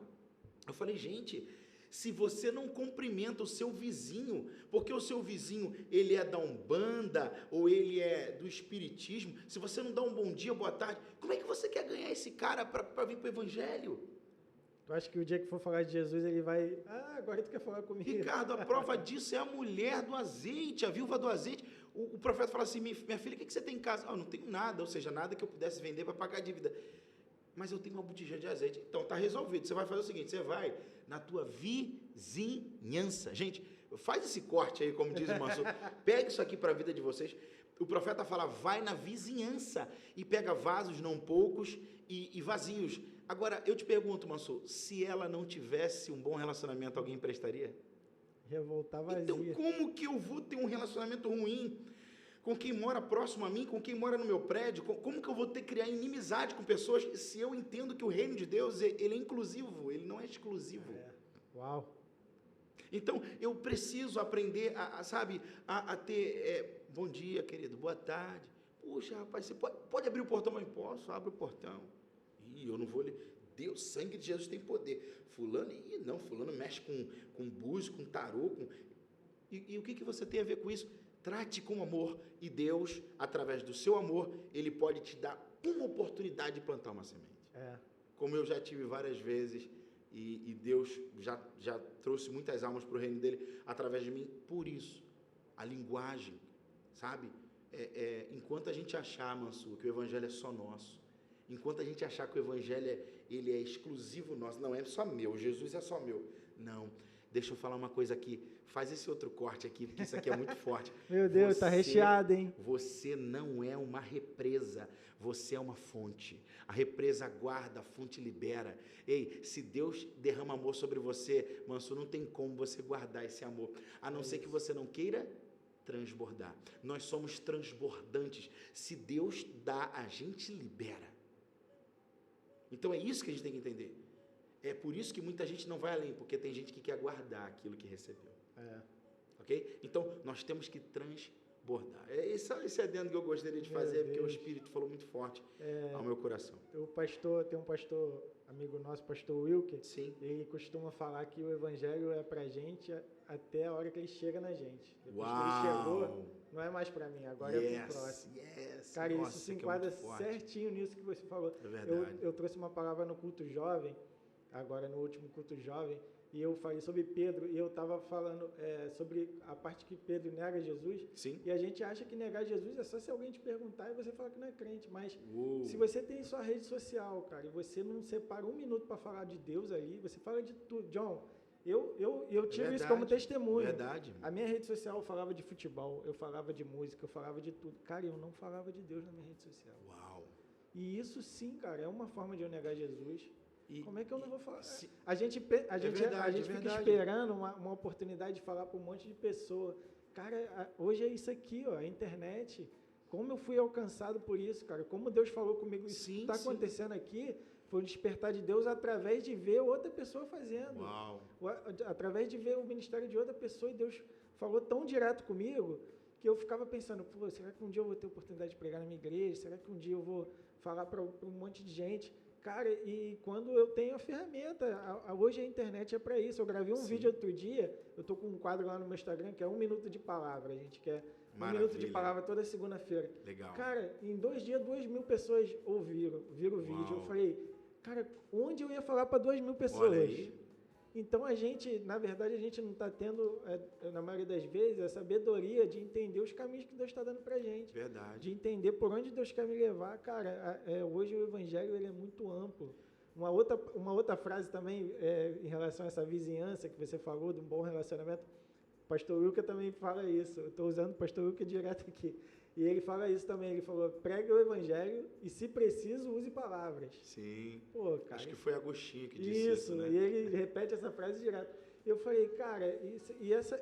eu falei, gente, se você não cumprimenta o seu vizinho, porque o seu vizinho, ele é da Umbanda, ou ele é do Espiritismo, se você não dá um bom dia, boa tarde, como é que você quer ganhar esse cara para vir para o Evangelho? Tu acha que o dia que for falar de Jesus, ele vai, agora tu quer falar comigo? Ricardo, a prova disso é a mulher do azeite, a viúva do azeite. O profeta fala assim, minha filha, o que você tem em casa? Ah, eu não tenho nada, ou seja, nada que eu pudesse vender para pagar a dívida. Mas eu tenho uma botija de azeite. Então, está resolvido. Você vai fazer o seguinte, você vai na tua vizinhança. Gente, faz esse corte aí, como diz o Mansur. Pega isso aqui para a vida de vocês. O profeta fala, vai na vizinhança e pega vasos, não poucos, e vazios. Agora, eu te pergunto, Mansur, se ela não tivesse um bom relacionamento, alguém emprestaria? Ia voltar vazia. Então, como que eu vou ter um relacionamento ruim com quem mora próximo a mim, com quem mora no meu prédio? Como que eu vou criar inimizade com pessoas se eu entendo que o reino de Deus, ele é inclusivo, ele não é exclusivo? Uau! Então, eu preciso aprender a ter... bom dia, querido, boa tarde. Puxa, rapaz, você pode abrir o portão? Mas posso, abre o portão. Ih, eu não vou... Deus, sangue de Jesus tem poder. Fulano mexe com búzio, com tarô. E o que você tem a ver com isso? Trate com amor. E Deus, através do seu amor, Ele pode te dar uma oportunidade de plantar uma semente. Como eu já tive várias vezes, e Deus já trouxe muitas almas para o reino dEle através de mim. Por isso, a linguagem, sabe? Enquanto a gente achar, Mansur, que o Evangelho é só nosso, enquanto a gente achar que o Evangelho ele é exclusivo nosso, não é só meu, Jesus é só meu. Não, deixa eu falar uma coisa aqui, faz esse outro corte aqui, porque isso aqui é muito forte. Meu Deus, tá recheado, hein? Você não é uma represa, você é uma fonte. A represa guarda, a fonte libera. Ei, se Deus derrama amor sobre você, Mansur, não tem como você guardar esse amor, a não ser que você não queira transbordar. Nós somos transbordantes. Se Deus dá, a gente libera. Então é isso que a gente tem que entender. É por isso que muita gente não vai além, porque tem gente que quer guardar aquilo que recebeu. Ok? Então nós temos que transbordar. Esse adendo que eu gostaria de fazer, porque o Espírito falou muito forte ao meu coração. Tem um pastor, amigo nosso, pastor Wilker. Sim. Ele costuma falar que o Evangelho é pra gente até a hora que ele chega na gente. Depois que ele chegou, não é mais para mim, agora é para o próximo. Cara, isso se enquadra certinho nisso que você falou. É verdade. Eu trouxe uma palavra no culto jovem, agora no último culto jovem, e eu falei sobre Pedro, e eu estava falando sobre a parte que Pedro nega Jesus. Sim. E a gente acha que negar Jesus é só se alguém te perguntar e você fala que não é crente, mas se você tem sua rede social, cara, e você não separa um minuto para falar de Deus ali, você fala de tudo. John, eu tiro isso como testemunho. Verdade. A minha rede social eu falava de futebol, eu falava de música, eu falava de tudo. Cara, eu não falava de Deus na minha rede social. Uau! E isso sim, cara, é uma forma de eu negar Jesus. Como é que eu não vou falar? A gente fica esperando uma oportunidade de falar para um monte de pessoa. Cara, hoje é isso aqui, ó, a internet. Como eu fui alcançado por isso, cara. Como Deus falou comigo. Isso que está acontecendo aqui foi o despertar de Deus através de ver outra pessoa fazendo. Uau. Através de ver o ministério de outra pessoa. E Deus falou tão direto comigo que eu ficava pensando, pô, será que um dia eu vou ter oportunidade de pregar na minha igreja? Será que um dia eu vou falar para um monte de gente? Cara, e quando eu tenho a ferramenta, hoje a internet é para isso. Eu gravei um vídeo outro dia, eu tô com um quadro lá no meu Instagram que é 1 minuto de palavra. A gente quer 1 minuto de palavra toda segunda-feira. Legal. Cara, em 2 dias, 2.000 pessoas viram o vídeo. Eu falei, cara, onde eu ia falar para 2.000 pessoas? Olha aí. Então, na verdade, a gente não está tendo, na maioria das vezes, a sabedoria de entender os caminhos que Deus está dando para a gente. Verdade. De entender por onde Deus quer me levar. Cara, hoje o Evangelho ele é muito amplo. Uma outra frase também, em relação a essa vizinhança que você falou, de um bom relacionamento, o pastor Wilker também fala isso. Eu estou usando o pastor Wilker direto aqui. E ele fala isso também, ele falou, pregue o Evangelho e, se preciso, use palavras. Sim. Pô, cara, acho que foi Agostinho que disse isso, né? E ele repete essa frase direto. Eu falei, cara,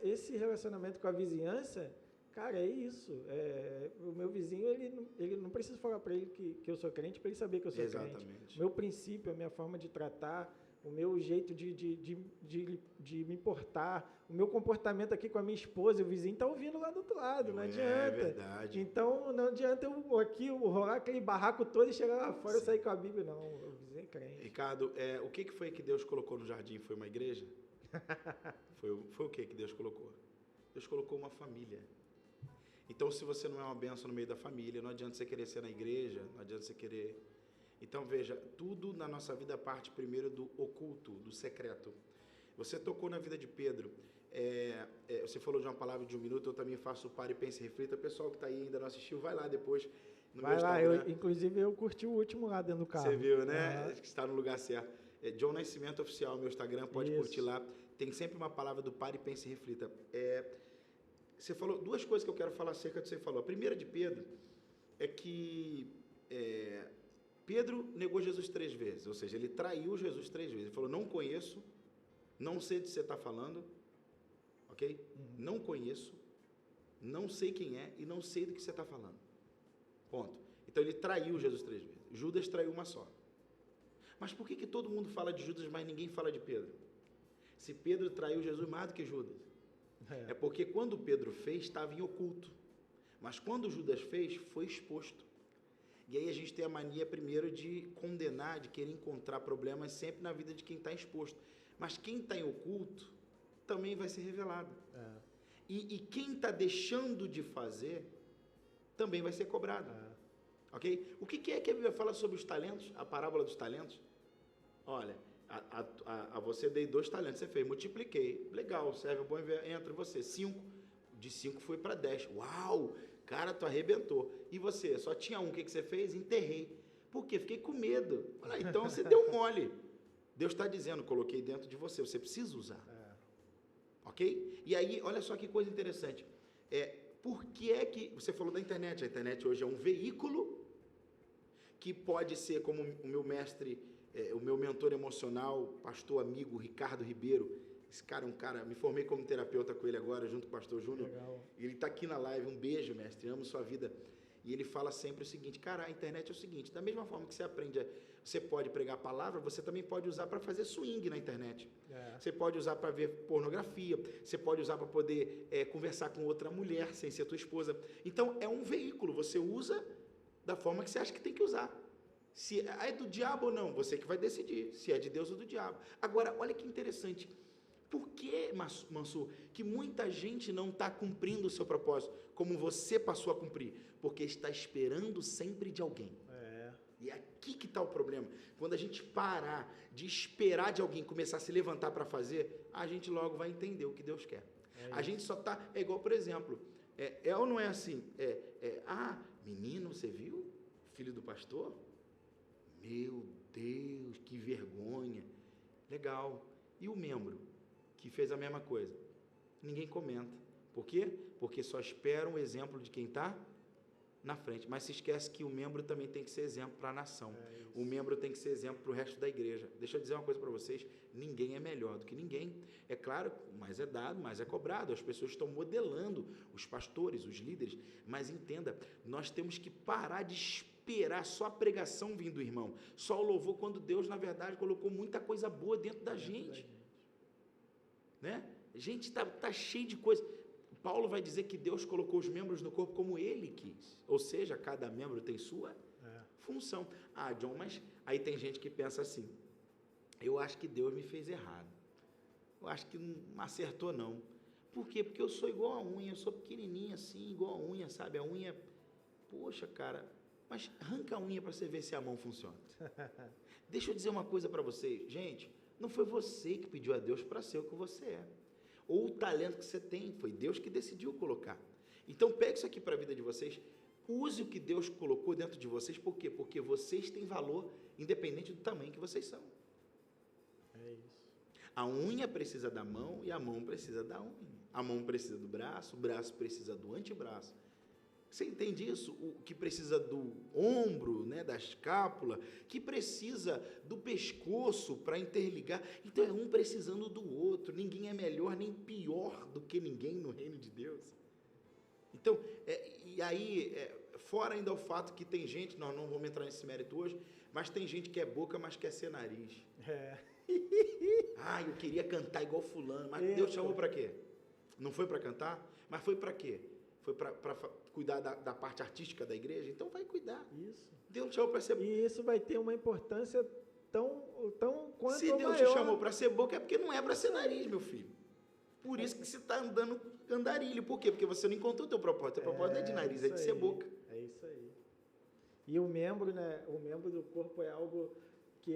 esse relacionamento com a vizinhança, cara, é isso. O meu vizinho, ele não precisa falar para ele que eu sou crente, para ele saber que eu sou crente. O meu princípio, a minha forma de tratar, o meu jeito de me portar, o meu comportamento aqui com a minha esposa, o vizinho está ouvindo lá do outro lado, não adianta. É verdade. Então, não adianta eu aqui rolar aquele barraco todo e chegar lá fora e sair com a Bíblia, não. O vizinho é crente. Ricardo, o que foi que Deus colocou no jardim? Foi uma igreja? Foi o que Deus colocou? Deus colocou uma família. Então, se você não é uma bênção no meio da família, não adianta você querer ser na igreja, não adianta você querer... Então, veja, tudo na nossa vida parte primeiro do oculto, do secreto. Você tocou na vida de Pedro. Você falou de uma palavra de 1 minuto, eu também faço o Pare, Pense, Reflita. O pessoal que está aí ainda não assistiu, vai lá depois no Vai meu lá, Instagram. inclusive eu curti o último lá dentro do carro. Você viu, né? Acho que está no lugar certo. John Nascimento Oficial, meu Instagram, pode curtir lá. Tem sempre uma palavra do Pare, Pense, Reflita. Você falou duas coisas que eu quero falar acerca do que você falou. A primeira de Pedro é que Pedro negou Jesus 3 vezes, ou seja, ele traiu Jesus 3 vezes. Ele falou, não conheço, não sei do que você está falando, ok? Não conheço, não sei quem é e não sei do que você está falando. Ponto. Então ele traiu Jesus 3 vezes. Judas traiu uma só. Mas por que todo mundo fala de Judas, mas ninguém fala de Pedro? Se Pedro traiu Jesus mais do que Judas. É porque quando Pedro fez, estava em oculto. Mas quando Judas fez, foi exposto. E aí a gente tem a mania primeiro de condenar, de querer encontrar problemas sempre na vida de quem está exposto. Mas quem está em oculto também vai ser revelado. E quem está deixando de fazer também vai ser cobrado. Ok? O que é que a Bíblia fala sobre os talentos? A parábola dos talentos? Olha, a você dei 2 talentos, você fez, multipliquei. Legal, serve bom, entra você. 5. De 5 foi para 10. Uau! Cara, tu arrebentou. E você? Só tinha 1. O que você fez? Enterrei. Por quê? Fiquei com medo. Olha, então você deu mole. Deus está dizendo, coloquei dentro de você. Você precisa usar. Ok? E aí, olha só que coisa interessante. Por que é que... Você falou da internet. A internet hoje é um veículo que pode ser, como o meu mestre, o meu mentor emocional, pastor amigo Ricardo Ribeiro. Esse cara é um cara... Me formei como terapeuta com ele agora, junto com o pastor Júnior. Ele está aqui na live. Um beijo, mestre. Amo sua vida. E ele fala sempre o seguinte, cara, a internet é o seguinte, da mesma forma que você aprende, você pode pregar a palavra, você também pode usar para fazer swing na internet. Você pode usar para ver pornografia, você pode usar para poder conversar com outra mulher sem ser tua esposa. Então, é um veículo, você usa da forma que você acha que tem que usar. Se é do diabo ou não, você que vai decidir, se é de Deus ou do diabo. Agora, olha que interessante, por que, Mansur, que muita gente não está cumprindo o seu propósito, como você passou a cumprir? Porque está esperando sempre de alguém. E é aqui que está o problema. Quando a gente parar de esperar de alguém começar a se levantar para fazer, a gente logo vai entender o que Deus quer. A gente só está... É igual, por exemplo, ou não é assim? Menino, você viu? Filho do pastor? Meu Deus, que vergonha. Legal. E o membro que fez a mesma coisa? Ninguém comenta. Por quê? Porque só espera um exemplo de quem está na frente. Mas se esquece que o membro também tem que ser exemplo para a nação. O membro tem que ser exemplo para o resto da igreja. Deixa eu dizer uma coisa para vocês, ninguém é melhor do que ninguém. É claro, mais é dado, mais é cobrado. As pessoas estão modelando, os pastores, os líderes. Mas entenda, nós temos que parar de esperar só a pregação vindo do irmão. Só o louvor, quando Deus, na verdade, colocou muita coisa boa dentro da gente. Né? A gente está cheio de coisa. Paulo vai dizer que Deus colocou os membros no corpo como ele quis. Ou seja, cada membro tem sua função. John, mas aí tem gente que pensa assim, eu acho que Deus me fez errado. Eu acho que não acertou, não. Por quê? Porque eu sou igual a unha, eu sou pequenininho assim, igual a unha, sabe? A unha, poxa, cara, mas arranca a unha para você ver se a mão funciona. Deixa eu dizer uma coisa para vocês. Gente, não foi você que pediu a Deus para ser o que você é. Ou o talento que você tem, foi Deus que decidiu colocar. Então, pegue isso aqui para a vida de vocês, use o que Deus colocou dentro de vocês, por quê? Porque vocês têm valor, independente do tamanho que vocês são. É isso. A unha precisa da mão e a mão precisa da unha. A mão precisa do braço, o braço precisa do antebraço. Você entende isso? O que precisa do ombro, né, da escápula, que precisa do pescoço para interligar. Então, é um precisando do outro. Ninguém é melhor nem pior do que ninguém no reino de Deus. Então, e aí, fora ainda o fato que tem gente, nós não vamos entrar nesse mérito hoje, mas tem gente que é boca, mas quer ser nariz. Eu queria cantar igual fulano, mas Deus chamou para quê? Não foi para cantar? Mas foi para quê? Foi para cuidar da parte artística da igreja? Então vai cuidar. Isso. Deus te chamou para ser... E isso vai ter uma importância tão quanto Se Deus te chamou para ser boca, é porque não é para ser nariz, meu filho. Por isso que você está andando andarilho. Por quê? Porque você não encontrou o teu propósito. O teu propósito não é de nariz, é de ser boca. É isso aí. E o membro, né? O membro do corpo é algo que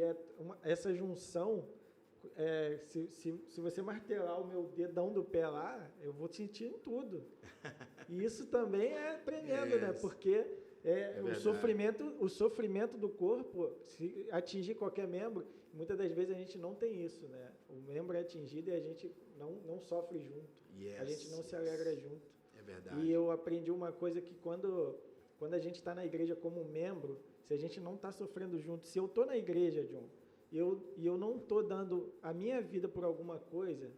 essa junção se você martelar o meu dedão do pé lá, eu vou sentir em tudo. E isso também é tremendo, né? Porque o sofrimento do corpo, se atingir qualquer membro, muitas das vezes a gente não tem isso, né? O membro é atingido e a gente não sofre junto. A gente não se alegra junto. É verdade. E eu aprendi uma coisa que quando a gente está na igreja como membro, se a gente não está sofrendo junto, se eu estou na igreja, John, e eu não estou dando a minha vida por alguma coisa,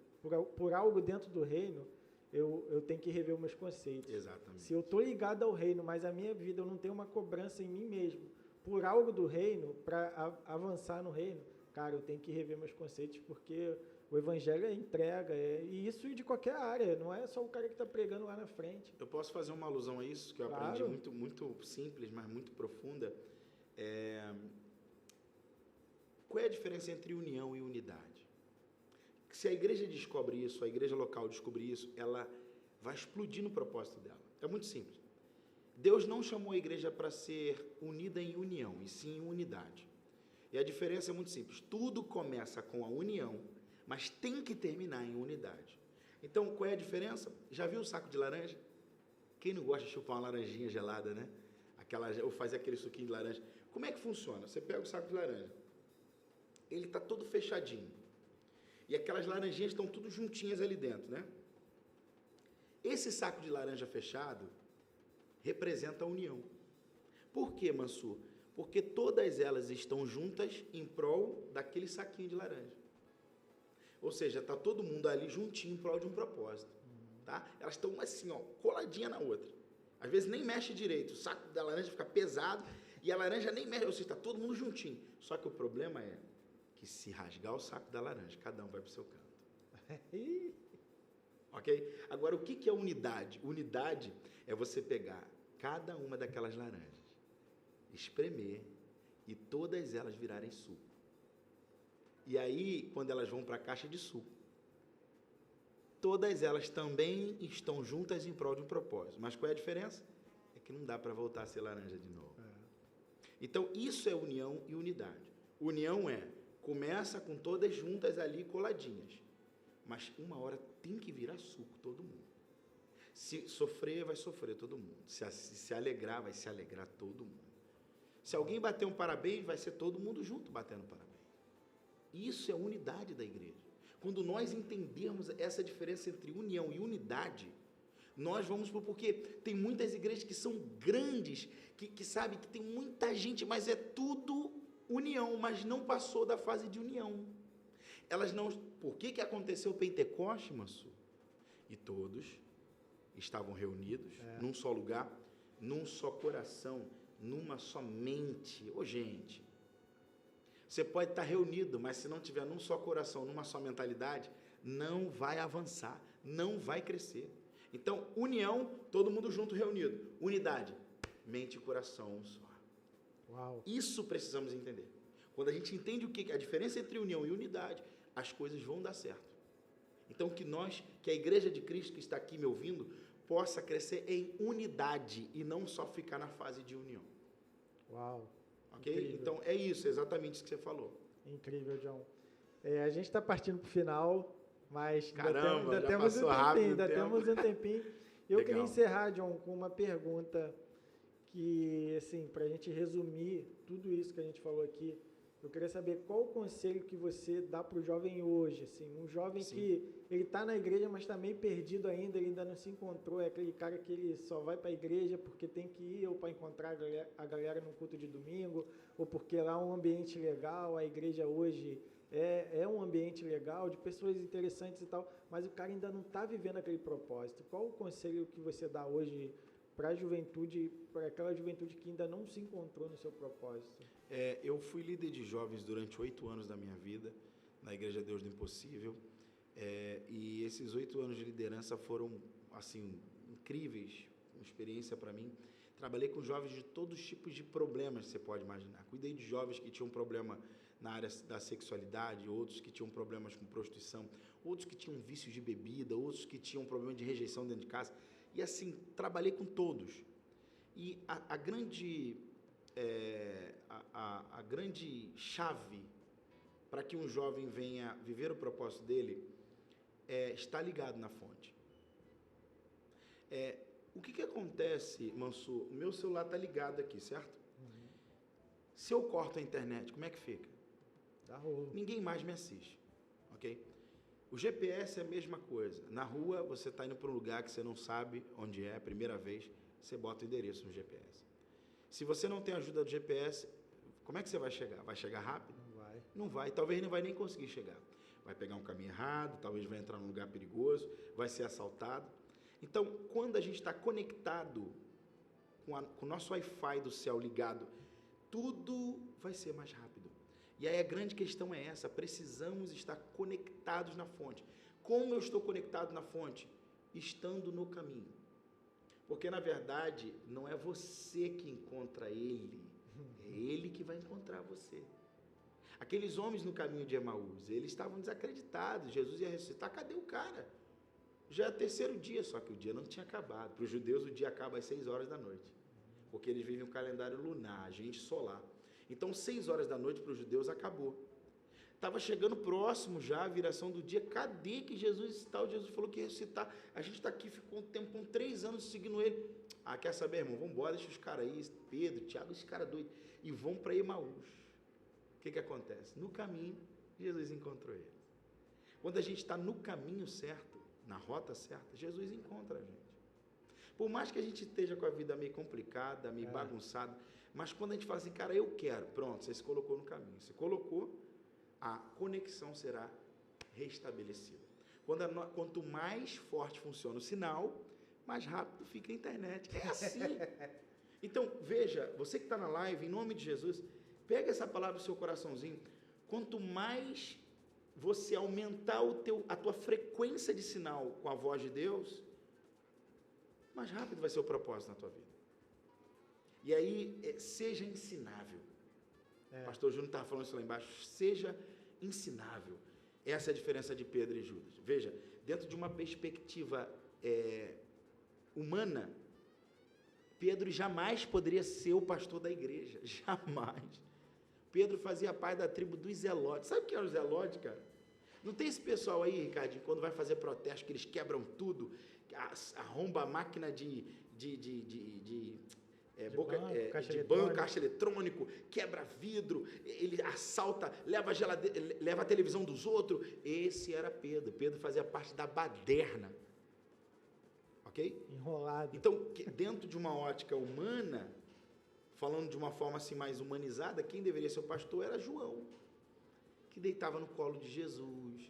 por algo dentro do reino, eu tenho que rever os meus conceitos. Exatamente. Se eu estou ligado ao reino, mas a minha vida eu não tenho uma cobrança em mim mesmo, por algo do reino, para avançar no reino, cara, eu tenho que rever meus conceitos, porque o evangelho é entrega, e isso de qualquer área, não é só o cara que está pregando lá na frente. Eu posso fazer uma alusão a isso, que eu aprendi muito, muito simples, mas muito profunda. Qual é a diferença entre união e unidade? Se a igreja descobre isso, a igreja local descobrir isso, ela vai explodir no propósito dela. É muito simples. Deus não chamou a igreja para ser unida em união, e sim em unidade. E a diferença é muito simples. Tudo começa com a união, mas tem que terminar em unidade. Então, qual é a diferença? Já viu o saco de laranja? Quem não gosta de chupar uma laranjinha gelada, né? Ou fazer aquele suquinho de laranja. Como é que funciona? Você pega o saco de laranja, ele está todo fechadinho. E aquelas laranjinhas estão tudo juntinhas ali dentro, né? Esse saco de laranja fechado representa a união. Por quê, Mansur? Porque todas elas estão juntas em prol daquele saquinho de laranja. Ou seja, está todo mundo ali juntinho em prol de um propósito. Tá? Elas estão assim, ó, coladinha na outra. Às vezes nem mexe direito, o saco da laranja fica pesado e a laranja nem mexe, ou seja, está todo mundo juntinho. Só que o problema é que se rasgar o saco da laranja, cada um vai para o seu canto. Ok? Agora, o que é unidade? Unidade é você pegar cada uma daquelas laranjas, espremer e todas elas virarem suco. E aí, quando elas vão para a caixa de suco, todas elas também estão juntas em prol de um propósito. Mas qual é a diferença? É que não dá para voltar a ser laranja de novo. Então, isso é união e unidade. União começa com todas juntas ali coladinhas. Mas uma hora tem que virar suco todo mundo. Se sofrer, vai sofrer todo mundo. Se alegrar, vai se alegrar todo mundo. Se alguém bater um parabéns, vai ser todo mundo junto batendo parabéns. Isso é a unidade da igreja. Quando nós entendermos essa diferença entre união e unidade, nós vamos porque tem muitas igrejas que são grandes, que sabe que tem muita gente, mas é tudo união, mas não passou da fase de união. Elas não... Por que aconteceu o Pentecoste, Mansur? E todos estavam reunidos num só lugar, num só coração, numa só mente. Ô, gente, você pode estar reunido, mas se não tiver num só coração, numa só mentalidade, não vai avançar, não vai crescer. Então, união, todo mundo junto, reunido. Unidade, mente e coração um só. Uau. Isso precisamos entender. Quando a gente entende a diferença entre união e unidade, as coisas vão dar certo. Então, que a igreja de Cristo que está aqui me ouvindo, possa crescer em unidade e não só ficar na fase de união. Uau. Ok? Incrível. Então, é isso, exatamente isso que você falou. Incrível, John. A gente está partindo para o final, mas caramba, ainda temos um tempinho. Eu Legal. queria encerrar, John, com uma pergunta que, assim, para a gente resumir tudo isso que a gente falou aqui, eu queria saber qual o conselho que você dá para o jovem hoje, assim, um jovem Sim. que ele está na igreja, mas está meio perdido ainda, ele ainda não se encontrou, é aquele cara que ele só vai para a igreja porque tem que ir, ou para encontrar a galera no culto de domingo, ou porque lá é um ambiente legal, a igreja hoje é um ambiente legal, de pessoas interessantes e tal, mas o cara ainda não está vivendo aquele propósito. Qual o conselho que você dá hoje para a juventude, para aquela juventude que ainda não se encontrou no seu propósito? Eu fui líder de jovens durante 8 anos da minha vida, na Igreja Deus do Impossível, e esses 8 anos de liderança foram, assim, incríveis, uma experiência para mim. Trabalhei com jovens de todos os tipos de problemas que você pode imaginar. Cuidei de jovens que tinham problema na área da sexualidade, outros que tinham problemas com prostituição, outros que tinham vícios de bebida, outros que tinham problema de rejeição dentro de casa. E assim, trabalhei com todos. E a grande chave para que um jovem venha viver o propósito dele, é estar ligado na fonte. O que acontece, Mansur? O meu celular está ligado aqui, certo? Se eu corto a internet, como é que fica? Dá rolo. Ninguém mais me assiste, ok? O GPS é a mesma coisa. Na rua, você está indo para um lugar que você não sabe onde é, a primeira vez, você bota o endereço no GPS. Se você não tem ajuda do GPS, como é que você vai chegar? Vai chegar rápido? Não vai. Não vai, talvez não vai nem conseguir chegar. Vai pegar um caminho errado, talvez vai entrar num lugar perigoso, vai ser assaltado. Então, quando a gente está conectado com o nosso Wi-Fi do céu ligado, tudo vai ser mais rápido. E aí a grande questão é essa, precisamos estar conectados na fonte. Como eu estou conectado na fonte? Estando no caminho. Porque, na verdade, não é você que encontra ele, é ele que vai encontrar você. Aqueles homens no caminho de Emaús, eles estavam desacreditados, Jesus ia ressuscitar, cadê o cara? Já é o terceiro dia, só que o dia não tinha acabado. Para os judeus, o dia acaba às 6 horas da noite, porque eles vivem um calendário lunar, a gente solar. Então, 6 horas da noite para os judeus acabou. Estava chegando próximo já a viração do dia. Cadê que Jesus está? Jesus falou que ia ressuscitar. A gente está aqui, ficou um tempo, com 3 anos seguindo ele. Ah, quer saber, irmão? Vamos embora, deixa os caras aí, Pedro, Tiago, esse cara doido. E vão para Emaús. O que acontece? No caminho, Jesus encontrou ele. Quando a gente está no caminho certo, na rota certa, Jesus encontra a gente. Por mais que a gente esteja com a vida meio complicada, meio bagunçada, mas quando a gente fala assim, cara, eu quero, pronto, você se colocou no caminho. Você colocou, a conexão será restabelecida. Quanto mais forte funciona o sinal, mais rápido fica a internet. É assim. Então, veja, você que está na live, em nome de Jesus, pega essa palavra no seu coraçãozinho. Quanto mais você aumentar a tua frequência de sinal com a voz de Deus, mais rápido vai ser o propósito na tua vida. E aí, seja ensinável. Pastor Júnior estava falando isso lá embaixo. Seja ensinável. Essa é a diferença de Pedro e Judas. Veja, dentro de uma perspectiva humana, Pedro jamais poderia ser o pastor da igreja. Jamais. Pedro fazia parte da tribo dos Zelotes. Sabe o que é os Zelotes, cara? Não tem esse pessoal aí, Ricardinho, quando vai fazer protesto, que eles quebram tudo, arromba a máquina de banco, caixa eletrônico, quebra vidro, ele assalta, leva a televisão dos outros. Esse era Pedro. Pedro fazia parte da baderna. Ok? Enrolado. Então, dentro de uma ótica humana, falando de uma forma assim mais humanizada, quem deveria ser o pastor era João, que deitava no colo de Jesus,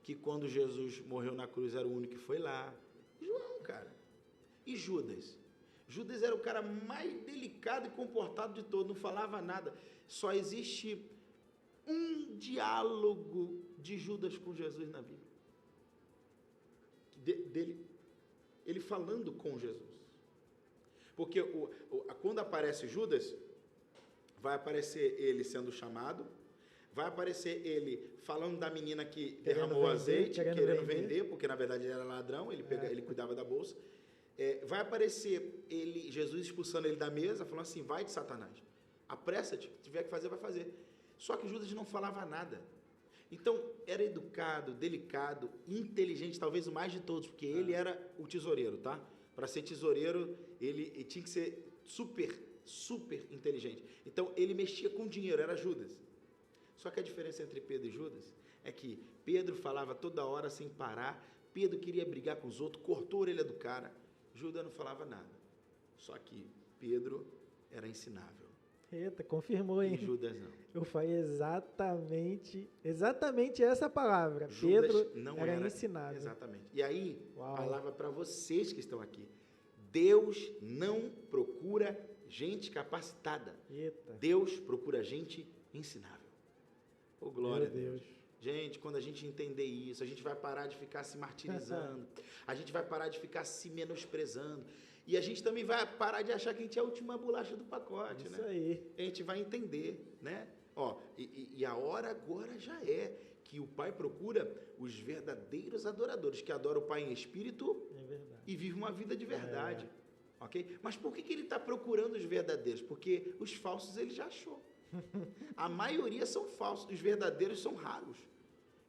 que quando Jesus morreu na cruz era o único que foi lá. João, cara. E Judas? Judas era o cara mais delicado e comportado de todos, não falava nada. Só existe um diálogo de Judas com Jesus na Bíblia. Ele falando com Jesus. Porque quando aparece Judas, vai aparecer ele sendo chamado, vai aparecer ele falando da menina que derramou azeite, querendo vender, porque na verdade ele era ladrão, ele cuidava da bolsa. Vai aparecer Jesus expulsando ele da mesa, falando assim, vai de Satanás, apressa-te, se tiver que fazer, vai fazer. Só que Judas não falava nada. Então, era educado, delicado, inteligente, talvez o mais de todos, porque ele era o tesoureiro, tá? Para ser tesoureiro, ele tinha que ser super, super inteligente. Então, ele mexia com dinheiro, era Judas. Só que a diferença entre Pedro e Judas é que Pedro falava toda hora sem parar, Pedro queria brigar com os outros, cortou a orelha do cara, Judas não falava nada. Só que Pedro era ensinável. Eita, confirmou, hein? E Judas não. Eu falei exatamente essa palavra. Judas Pedro não era ensinável. Exatamente. E aí, Uau. palavra para vocês que estão aqui. Deus não procura gente capacitada. Eita. Deus procura gente ensinável. Oh, glória a Deus. Deus. Gente, quando a gente entender isso, a gente vai parar de ficar se martirizando, a gente vai parar de ficar se menosprezando, e a gente também vai parar de achar que a gente é a última bolacha do pacote, Isso né? aí. A gente vai entender, né? Ó, e a hora agora já é que o Pai procura os verdadeiros adoradores, que adoram o Pai em espírito e vivem uma vida de verdade, ok? Mas por que ele está procurando os verdadeiros? Porque os falsos ele já achou. A maioria são falsos, os verdadeiros são raros.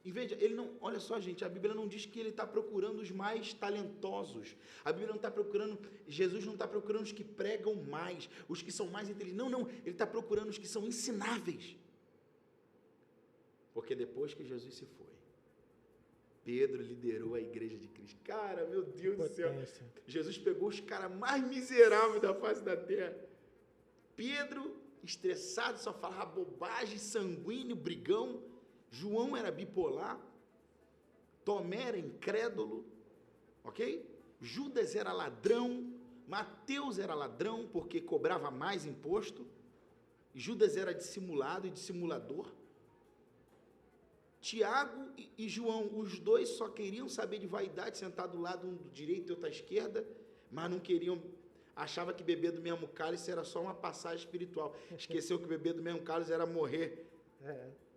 Em vez de, ele não, olha só, gente, a Bíblia não diz que ele está procurando os mais talentosos. A Bíblia não está procurando, Jesus não está procurando os que pregam mais, os que são mais inteligentes. Não, ele está procurando os que são ensináveis. Porque depois que Jesus se foi, Pedro liderou a igreja de Cristo. Cara, meu Deus do céu. Jesus pegou os caras mais miseráveis da face da terra. Pedro, estressado, só falava bobagem, sanguíneo, brigão. João era bipolar. Tomé era incrédulo. Ok? Judas era ladrão. Mateus era ladrão porque cobrava mais imposto. Judas era dissimulado e dissimulador. Tiago e João, os dois só queriam saber de vaidade, sentado do lado um do direito e outro à esquerda, mas não queriam, achava que beber do mesmo cálice era só uma passagem espiritual. Esqueceu que beber do mesmo cálice era morrer,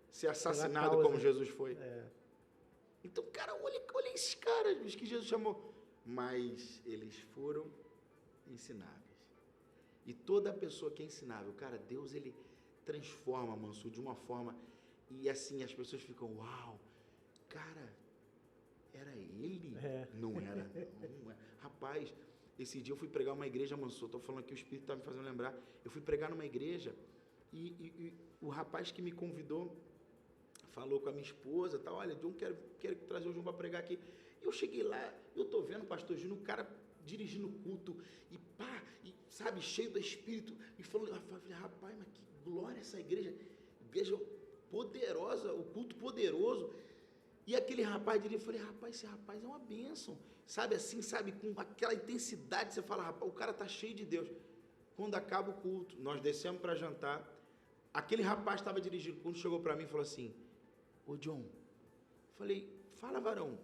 ser assassinado como Jesus foi. Então, cara, olha esses caras, os que Jesus chamou. Mas eles foram ensináveis. E toda pessoa que é ensinável, cara, Deus, ele transforma, Mansur, de uma forma... E assim, as pessoas ficam, uau, cara, era ele? Não era, não. Rapaz, esse dia eu fui pregar uma igreja, Mansur, estou falando aqui, o Espírito está me fazendo lembrar, eu fui pregar numa igreja e o rapaz que me convidou falou com a minha esposa, tá, olha, John, quero trazer o João para pregar aqui. E eu cheguei lá, eu estou vendo o pastor Júnior, o cara dirigindo o culto, e pá, e, sabe, cheio do Espírito, e falou, rapaz, mas que glória essa igreja poderosa, o culto poderoso. E aquele rapaz diria, eu falei, rapaz, esse rapaz é uma bênção, sabe assim, sabe, com aquela intensidade, você fala, rapaz, o cara tá cheio de Deus. Quando acaba o culto, nós descemos para jantar, aquele rapaz estava dirigindo, quando chegou para mim e falou assim, ô John, falei, fala, varão.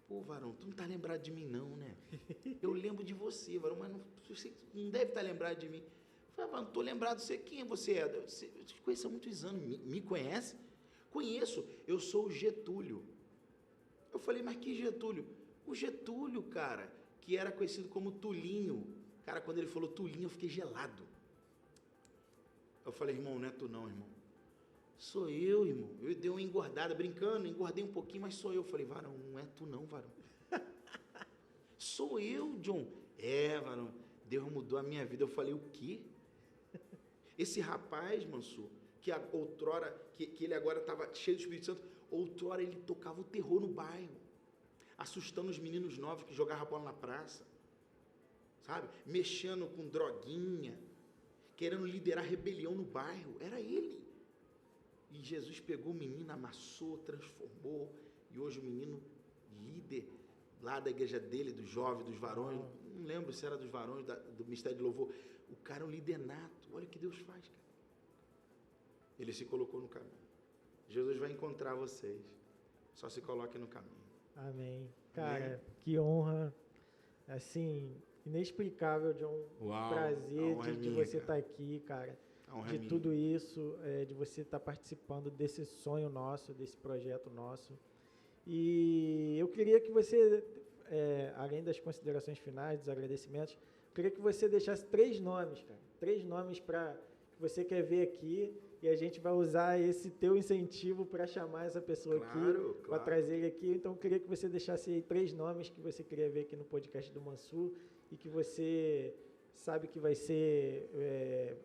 Pô, varão, tu não tá lembrado de mim não, né? Eu lembro de você, varão, mas você não deve estar lembrado de mim. Eu falei, não estou lembrado de você. Quem você é? Eu te conheço há muitos anos. Me conhece? Conheço. Eu sou o Getúlio. Eu falei, mas que Getúlio? O Getúlio, cara, que era conhecido como Tulinho. Cara, quando ele falou Tulinho, eu fiquei gelado. Eu falei, irmão, não é tu não, irmão. Sou eu, irmão. Eu dei uma engordada, brincando, engordei um pouquinho, mas sou eu. Eu falei, varão, não é tu não, varão. Sou eu, John. Varão, Deus mudou a minha vida. Eu falei, o quê? Esse rapaz, Mansur, que outrora, que ele agora estava cheio do Espírito Santo, outrora ele tocava o terror no bairro, assustando os meninos novos que jogavam bola na praça, sabe? Mexendo com droguinha, querendo liderar rebelião no bairro, era ele. E Jesus pegou o menino, amassou, transformou, e hoje o menino líder lá da igreja dele, dos jovens, dos varões, não lembro se era dos varões, do Ministério de Louvor, o cara é um líder nato, olha o que Deus faz, cara. Ele se colocou no caminho. Jesus vai encontrar vocês, só se coloque no caminho. Amém. Cara, amém. Que honra, assim, inexplicável, John. Uau, prazer de você estar aqui, cara. De tudo isso, de você estar participando desse sonho nosso, desse projeto nosso. E eu queria que você, além das considerações finais, dos agradecimentos, eu queria que você deixasse 3 nomes, cara. 3 nomes que você quer ver aqui, e a gente vai usar esse teu incentivo para chamar essa pessoa aqui, para trazer ele aqui. Então, eu queria que você deixasse aí 3 nomes que você queria ver aqui no podcast do Mansur e que você sabe que vai ser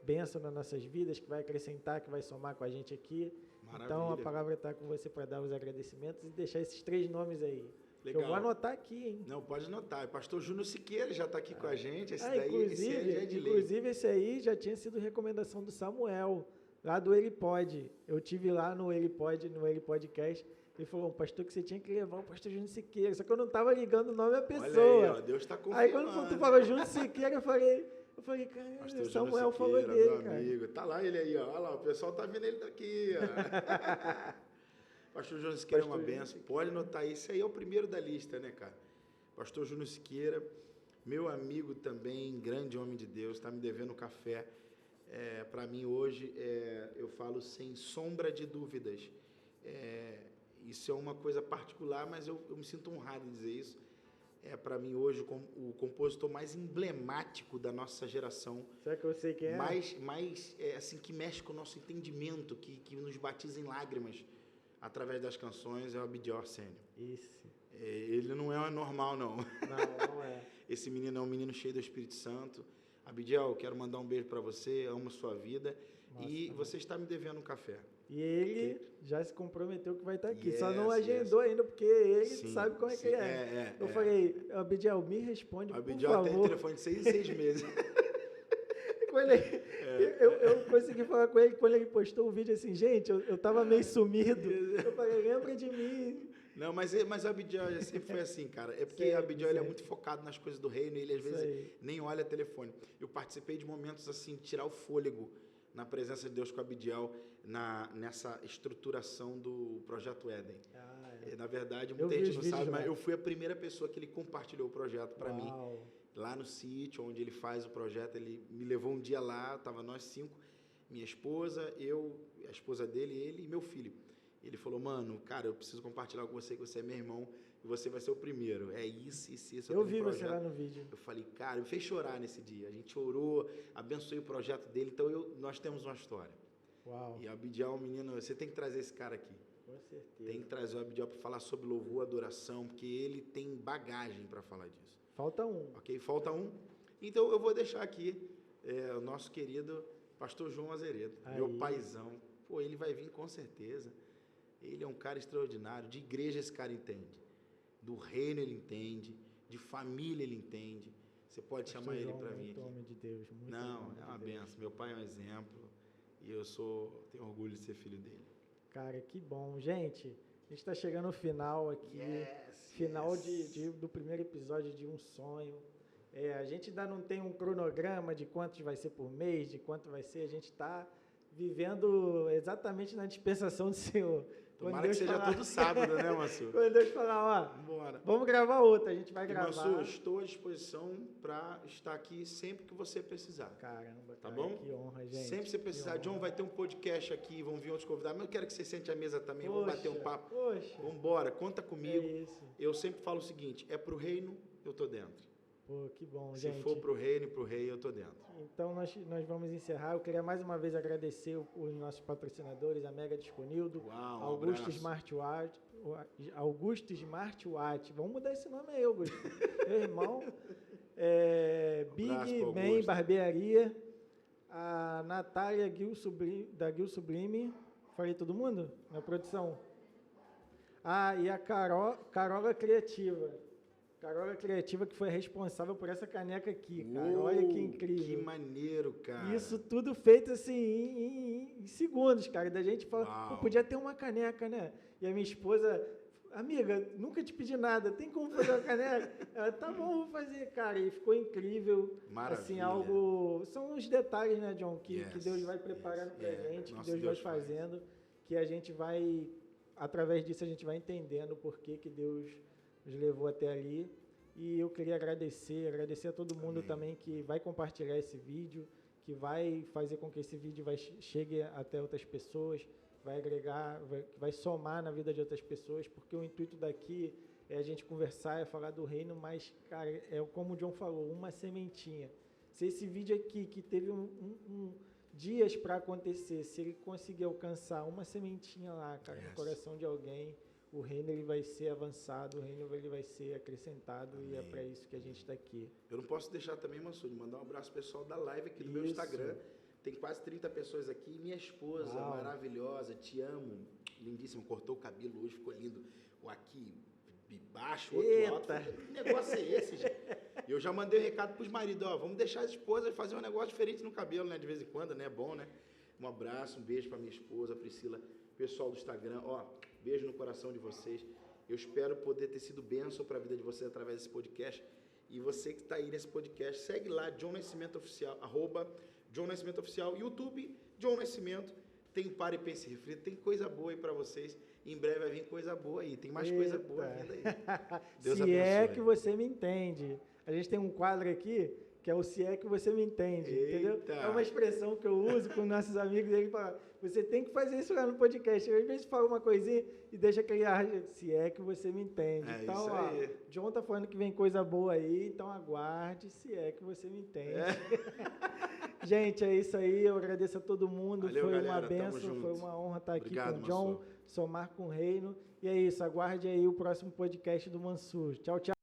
bênção nas nossas vidas, que vai acrescentar, que vai somar com a gente aqui. Maravilha. Então, a palavra está com você para dar os agradecimentos e deixar esses 3 nomes aí. Legal. Eu vou anotar aqui, hein? Não, pode anotar. O pastor Júnior Siqueira já está aqui com a gente. Esse inclusive, esse aí já tinha sido recomendação do Samuel, lá do Ele Pode. Eu tive lá no Ele Podcast. Ele falou, um pastor que você tinha que levar o pastor Júnior Siqueira. Só que eu não estava ligando o nome da pessoa. Olha aí, ó, Deus está confirmando. Aí quando tu falou Júnior Siqueira, eu falei, cara, o Samuel falou dele, cara. Amigo. Tá lá ele aí, ó. Olha lá, o pessoal tá vendo ele daqui, ó. Pastor Júnior Siqueira é uma benção. Pode anotar isso aí, é o primeiro da lista, né, cara? Pastor Júnior Siqueira, meu amigo também, grande homem de Deus, está me devendo café. Para mim hoje, eu falo sem sombra de dúvidas. Isso é uma coisa particular, mas eu me sinto honrado em dizer isso. é para mim hoje o compositor mais emblemático da nossa geração. Será que eu sei quem é? Mais assim, que mexe com o nosso entendimento, que nos batiza em lágrimas através das canções, é o Abdiel Arsênio. Isso. Ele não é normal, não. Não é. Esse menino é um menino cheio do Espírito Santo. Abdiel, quero mandar um beijo para você, amo a sua vida. Nossa, e você está me devendo um café. E ele já se comprometeu que vai estar aqui. Só não agendou ainda, porque ele sabe como é que é. Eu falei, Abdiel, me responde, por favor. Abdiel tem telefone de 6 em 6 meses. Eu consegui falar com ele quando ele postou o vídeo assim, gente, eu tava meio sumido. Eu falei, lembra de mim. Não, mas o Abdiel sempre foi assim, cara. É porque o Abdiel ele é muito focado nas coisas do reino e ele às vezes nem olha telefone. Eu participei de momentos assim, de tirar o fôlego na presença de Deus com o Abdiel, nessa estruturação do Projeto Éden. Na verdade, muita gente não sabe, mas eu fui a primeira pessoa que ele compartilhou o projeto para mim. Lá no sítio, onde ele faz o projeto, ele me levou um dia lá, tava nós 5, minha esposa, eu, a esposa dele, ele e meu filho. Ele falou, mano, cara, eu preciso compartilhar com você, que você é meu irmão, e você vai ser o primeiro. É isso. Eu vi você lá no vídeo. Eu falei, cara, me fez chorar nesse dia. A gente orou, abençoei o projeto dele, então nós temos uma história. Uau. E o Abdiel, menino, você tem que trazer esse cara aqui. Com certeza. Tem que trazer o Abdiel para falar sobre louvor, adoração, porque ele tem bagagem para falar disso. Falta um. Ok, falta um. Então eu vou deixar aqui o nosso querido pastor João Azeredo, meu paizão. Pô, ele vai vir com certeza. Ele é um cara extraordinário. De igreja esse cara entende. Do reino ele entende. De família ele entende. Você pode chamar ele para vir aqui. Homem de Deus. Não, é uma benção. Meu pai é um exemplo. E eu tenho orgulho de ser filho dele. Cara, que bom. Gente, a gente está chegando ao final aqui. Final do primeiro episódio de Um Sonho. A gente ainda não tem um cronograma de quantos vai ser por mês, de quanto vai ser. A gente está vivendo exatamente na dispensação do Senhor. Tomara que seja todo sábado, né, Massu? Quando Deus falar, vamos gravar outra, a gente vai gravar. Massu, estou à disposição para estar aqui sempre que você precisar. Caramba, tá bom? Que honra, gente. Sempre que você precisar. John, vai ter um podcast aqui, vão vir outros convidados, mas eu quero que você sente à mesa também, vamos bater um papo. Vamos embora, conta comigo. Eu sempre falo o seguinte, é pro reino, eu tô dentro. Pô, que bom, Se gente. Se for pro reino e pro rei, eu tô dentro. Então, nós vamos encerrar. Eu queria mais uma vez agradecer os nossos patrocinadores, a Mega Disconildo, Augusto Smartwatch. Vamos mudar esse nome aí, Augusto. Meu irmão. Big Man Barbearia, a Natália da Gil Sublime. Falei todo mundo na produção? E a Carola Criativa. Carola Criativa, que foi responsável por essa caneca aqui, cara. Olha que incrível. Que maneiro, cara. Isso tudo feito assim em segundos, cara. Da gente fala, podia ter uma caneca, né? E a minha esposa, amiga, nunca te pedi nada, tem como fazer uma caneca? Ela, tá bom, vou fazer, cara. E ficou incrível. Maravilha. Assim, são os detalhes, né, John, que Deus vai preparando pra gente, que Deus vai fazendo, que a gente vai, através disso, a gente vai entendendo o porquê que Deus nos levou até ali. E eu queria agradecer a todo mundo também que vai compartilhar esse vídeo, que vai fazer com que esse vídeo chegue até outras pessoas, vai agregar, vai somar na vida de outras pessoas, porque o intuito daqui é a gente conversar, é falar do reino, mas, cara, é como o John falou, uma sementinha. Se esse vídeo aqui, que teve dias para acontecer, se ele conseguir alcançar uma sementinha lá, cara, no coração de alguém, o reino ele vai ser avançado, o reino ele vai ser acrescentado. Amém. E é para isso que a gente está aqui. Eu não posso deixar também, Massu, de mandar um abraço pessoal da live aqui do meu Instagram. Tem quase 30 pessoas aqui. Minha esposa, maravilhosa, te amo, lindíssima, cortou o cabelo hoje, ficou lindo. O aqui baixo, outro alto. Que negócio é esse, gente? Eu já mandei um recado para os maridos, vamos deixar as esposas fazer um negócio diferente no cabelo, né? De vez em quando, né? É bom, né? Um abraço, um beijo para minha esposa, Priscila, pessoal do Instagram, beijo no coração de vocês. Eu espero poder ter sido bênção para a vida de vocês através desse podcast. E você que está aí nesse podcast, segue lá, John Nascimento Oficial, @John Nascimento Oficial, YouTube, John Nascimento. Tem Pare e Pense e Reflita, tem coisa boa aí para vocês. Em breve vai vir coisa boa aí, tem mais coisa boa vindo aí. Deus Se abençoe. É que você me entende. A gente tem um quadro aqui que é o se é que você me entende, entendeu? Eita. É uma expressão que eu uso com nossos amigos, ele fala, você tem que fazer isso lá no podcast, às vezes fala uma coisinha e deixa aquele ar, se é que você me entende. É Então, isso ó, aí. John tá falando que vem coisa boa aí, então aguarde, se é que você me entende. Gente, é isso aí, eu agradeço a todo mundo, Valeu, foi galera, uma tamo benção, junto. foi uma honra estar aqui Obrigado, com o John, Mansur. somar com o Reino, e é isso, aguarde aí o próximo podcast do Mansur. Tchau, tchau.